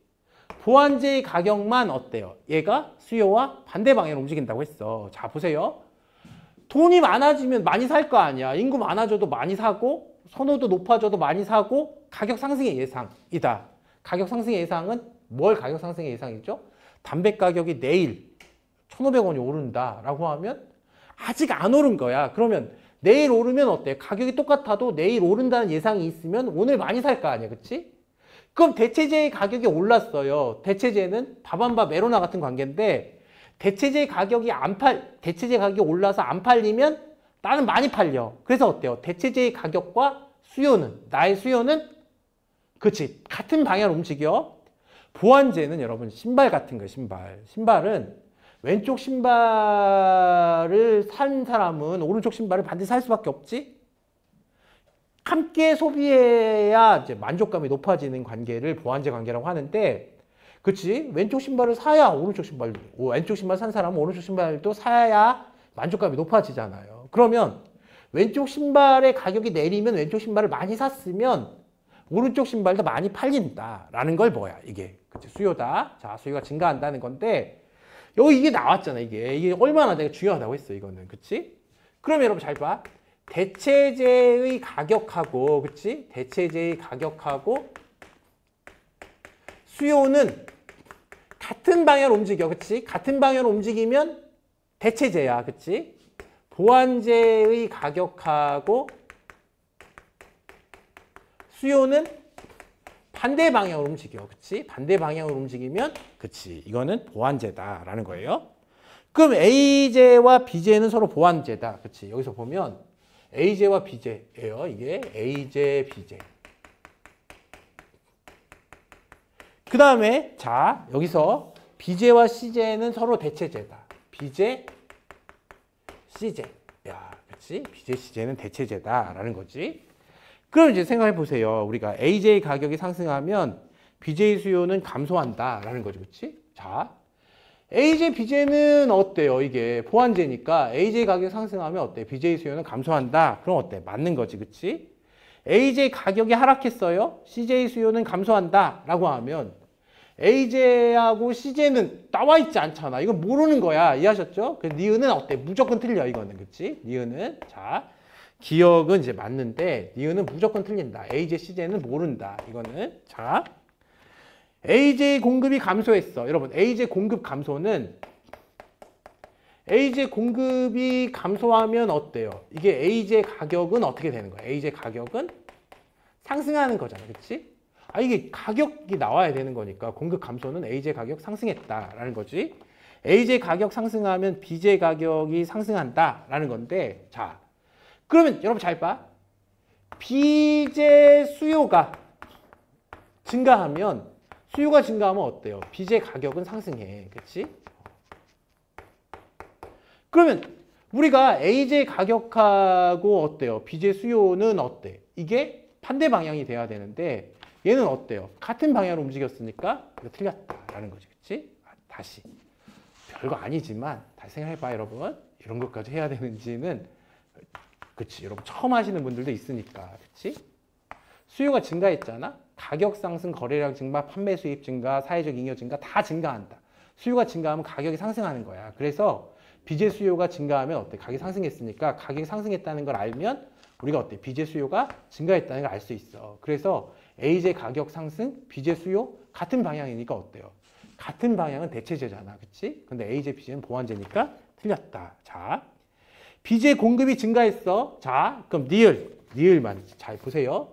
보완재의 가격만 어때요? 얘가 수요와 반대 방향으로 움직인다고 했어. 자, 보세요. 돈이 많아지면 많이 살 거 아니야. 인구 많아져도 많이 사고 선호도 높아져도 많이 사고 가격 상승의 예상이다. 가격 상승의 예상은 뭘 가격 상승의 예상이죠? 담배 가격이 내일 1,500원이 오른다라고 하면 아직 안 오른 거야. 그러면 내일 오르면 어때? 가격이 똑같아도 내일 오른다는 예상이 있으면 오늘 많이 살 거 아니야. 그치? 그럼 대체재의 가격이 올랐어요. 대체재는 밥 한 밥 메로나 같은 관계인데 대체재 가격이 대체재 가격이 올라서 안 팔리면 나는 많이 팔려. 그래서 어때요? 대체재의 가격과 수요는, 나의 수요는 그치, 같은 방향으로 움직여. 보완재는 여러분 신발 같은 거예요. 신발은 왼쪽 신발을 산 사람은 오른쪽 신발을 반드시 살 수밖에 없지. 함께 소비해야 이제 만족감이 높아지는 관계를 보완재 관계라고 하는데 그치? 왼쪽 신발을 사야 왼쪽 신발 산 사람은 오른쪽 신발도 사야 만족감이 높아지잖아요. 그러면 왼쪽 신발의 가격이 내리면 왼쪽 신발을 많이 샀으면 오른쪽 신발도 많이 팔린다라는 걸 뭐야? 이게 그치? 수요다. 자, 수요가 증가한다는 건데 여기 이게 나왔잖아. 이게 얼마나 내가 중요하다고 했어. 이거는 그치? 그럼 여러분 잘 봐. 대체재의 가격하고 그치? 대체재의 가격하고 수요는 같은 방향으로 움직여. 그치? 같은 방향으로 움직이면 대체재야. 그치? 보완재의 가격하고 수요는 반대 방향으로 움직여. 그치? 반대 방향으로 움직이면 그치? 이거는 보완재다라는 거예요. 그럼 A재와 B재는 서로 보완재다. 그치? 여기서 보면 A재와 B재예요. 이게 A재, B재. 그 다음에 자 여기서 B재와 C재는 서로 대체재다. B재, C재. 야, 그렇지? B재, C재는 대체재다라는 거지. 그럼 이제 생각해 보세요. 우리가 AJ 가격이 상승하면 BJ 수요는 감소한다라는 거죠, 그렇지? 자, AJ, BJ는 어때요? 이게 보완재니까 AJ 가격이 상승하면 어때? BJ 수요는 감소한다. 그럼 어때? 맞는 거지, 그렇지? AJ 가격이 하락했어요. CJ 수요는 감소한다라고 하면 AJ하고 CJ는 나와 있지 않잖아. 이건 모르는 거야. 이해하셨죠? 그 니은은 어때? 무조건 틀려 이거는. 그치? 니은은 자 기억은 이제 맞는데 니은은 무조건 틀린다. AJ, CJ는 모른다. 이거는 자 AJ 공급이 감소했어. 여러분 AJ 공급 감소는 AJ 공급이 감소하면 어때요? 이게 AJ 가격은 어떻게 되는 거야? AJ 가격은 상승하는 거잖아. 그치? 아, 이게 가격이 나와야 되는 거니까 공급 감소는 AJ 가격 상승했다라는 거지. AJ 가격 상승하면 BJ 가격이 상승한다라는 건데 자 그러면 여러분 잘 봐. BJ 수요가 증가하면 어때요? BJ 가격은 상승해. 그렇지? 그러면 우리가 AJ 가격하고 어때요? BJ 수요는 어때? 이게 반대 방향이 돼야 되는데 얘는 어때요? 같은 방향으로 움직였으니까 이거 틀렸다라는 거지. 그치? 다시. 별거 아니지만 다시 생각해봐 여러분. 이런 것까지 해야 되는지는 그치? 여러분 처음 하시는 분들도 있으니까. 그치? 수요가 증가했잖아? 가격 상승, 거래량 증가, 판매 수입 증가, 사회적 잉여 증가 다 증가한다. 수요가 증가하면 가격이 상승하는 거야. 그래서 BJ 수요가 증가하면 어때? 가격이 상승했으니까 가격이 상승했다는 걸 알면 우리가 어때? BJ 수요가 증가했다는 걸 알 수 있어. 그래서 AJ 가격 상승, BJ 수요 같은 방향이니까 어때요? 같은 방향은 대체재잖아. 그치? 근데 AJ, BJ는 보완재니까 틀렸다. 자, BJ 공급이 증가했어. 자, 그럼 니을만 잘 보세요.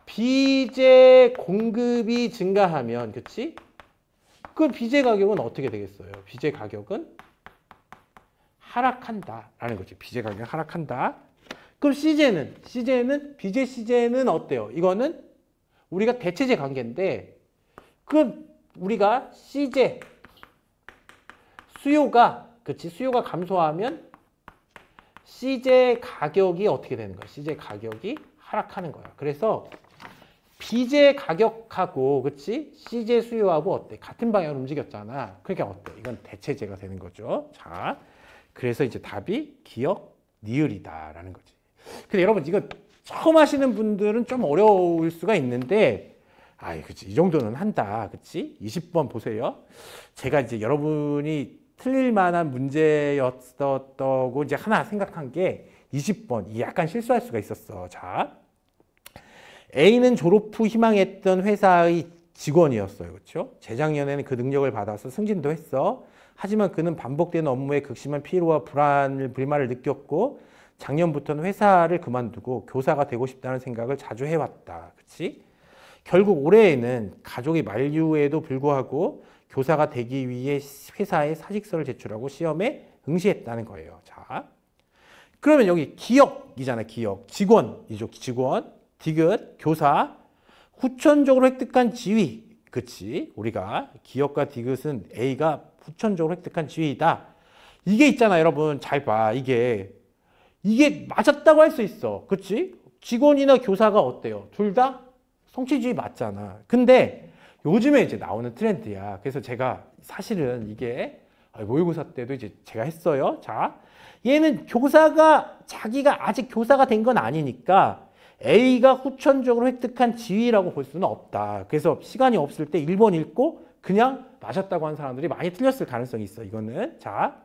BJ 공급이 증가하면, 그치? 그럼 BJ 가격은 어떻게 되겠어요? BJ 가격은 하락한다라는 거지. BJ 가격이 하락한다. 그럼 CJ는 BJ CJ는 어때요? 이거는 우리가 대체재 관계인데 그럼 우리가 CJ 수요가 그치 수요가 감소하면 CJ 가격이 어떻게 되는 거야? CJ 가격이 하락하는 거야. 그래서 BJ 가격하고 그치 CJ 수요하고 어때? 같은 방향으로 움직였잖아. 그러니까 어때? 이건 대체재가 되는 거죠. 자, 그래서 이제 답이 기억 니을이다라는 거지. 근데 여러분 이거 처음 하시는 분들은 좀 어려울 수가 있는데 아이 그치 이 정도는 한다. 그치? 20번 보세요. 제가 이제 여러분이 틀릴 만한 문제였었다고 이제 하나 생각한 게 20번. 이 약간 실수할 수가 있었어. 자, A는 졸업 후 희망했던 회사의 직원이었어요. 그렇죠? 재작년에는 그 능력을 받아서 승진도 했어. 하지만 그는 반복되는 업무에 극심한 피로와 불만을 느꼈고 작년부터는 회사를 그만두고 교사가 되고 싶다는 생각을 자주 해왔다. 그렇지? 결국 올해에는 가족이 만류에도 불구하고 교사가 되기 위해 회사에 사직서를 제출하고 시험에 응시했다는 거예요. 자, 그러면 여기 기억이잖아요. 기억. 직원이죠. 직원. 디귿. 교사. 후천적으로 획득한 지위. 그치? 우리가 기억과 디귿은 A가 후천적으로 획득한 지위이다. 이게 있잖아, 여러분. 잘 봐. 이게 맞았다고 할 수 있어. 그치? 직원이나 교사가 어때요? 둘 다 성취지위 맞잖아. 근데 요즘에 이제 나오는 트렌드야. 그래서 제가 사실은 이게 모의고사 때도 이제 제가 했어요. 자, 얘는 교사가 자기가 아직 교사가 된 건 아니니까 A가 후천적으로 획득한 지위라고 볼 수는 없다. 그래서 시간이 없을 때 1번 읽고 그냥 맞았다고 한 사람들이 많이 틀렸을 가능성이 있어. 이거는. 자,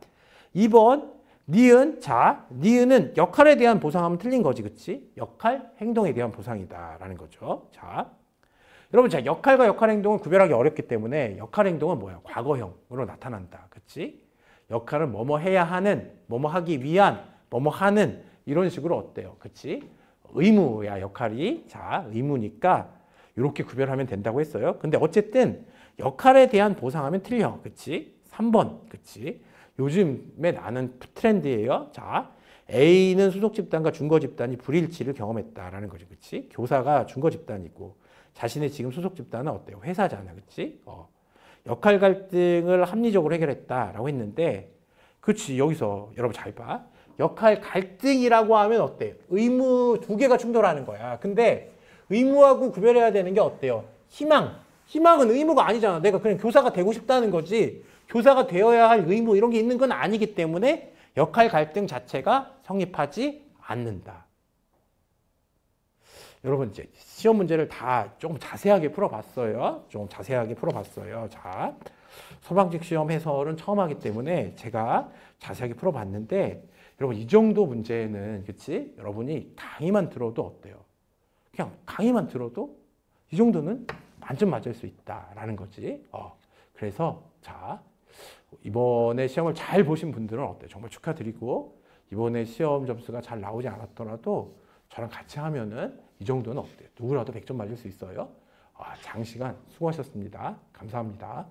2번 니은. 자, 니은은 역할에 대한 보상하면 틀린 거지. 그치? 역할, 행동에 대한 보상이다라는 거죠. 자, 여러분, 자, 역할과 역할 행동은 구별하기 어렵기 때문에 역할 행동은 뭐야? 과거형으로 나타난다. 그치? 역할은 뭐뭐 해야 하는, 뭐뭐 하기 위한, 뭐뭐 하는 이런 식으로 어때요? 그치? 의무야, 역할이. 자, 의무니까 이렇게 구별하면 된다고 했어요. 근데 어쨌든 역할에 대한 보상하면 틀려. 그치? 3번. 그치? 요즘에 나는 트렌드예요. 자, A는 수속 집단과 준거 집단이 불일치를 경험했다라는 거죠. 그치? 교사가 준거 집단이고 자신의 지금 소속 집단은 어때요? 회사잖아. 그치? 역할 갈등을 합리적으로 해결했다라고 했는데, 그치? 여기서 여러분 잘 봐. 역할 갈등이라고 하면 어때요? 의무 두 개가 충돌하는 거야. 근데 의무하고 구별해야 되는 게 어때요? 희망. 희망은 의무가 아니잖아. 내가 그냥 교사가 되고 싶다는 거지. 교사가 되어야 할 의무 이런 게 있는 건 아니기 때문에 역할 갈등 자체가 성립하지 않는다. 여러분 이제 시험 문제를 다 조금 자세하게 풀어봤어요. 자, 서방직 시험 해설은 처음 하기 때문에 제가 자세하게 풀어봤는데 여러분 이 정도 문제는 그치? 여러분이 강의만 들어도 어때요? 그냥 강의만 들어도 이 정도는 만점 맞을 수 있다라는 거지. 그래서 자, 이번에 시험을 잘 보신 분들은 어때요? 정말 축하드리고 이번에 시험 점수가 잘 나오지 않았더라도 저랑 같이 하면은 이 정도는 어때요? 누구라도 100점 맞을 수 있어요? 장시간 수고하셨습니다. 감사합니다.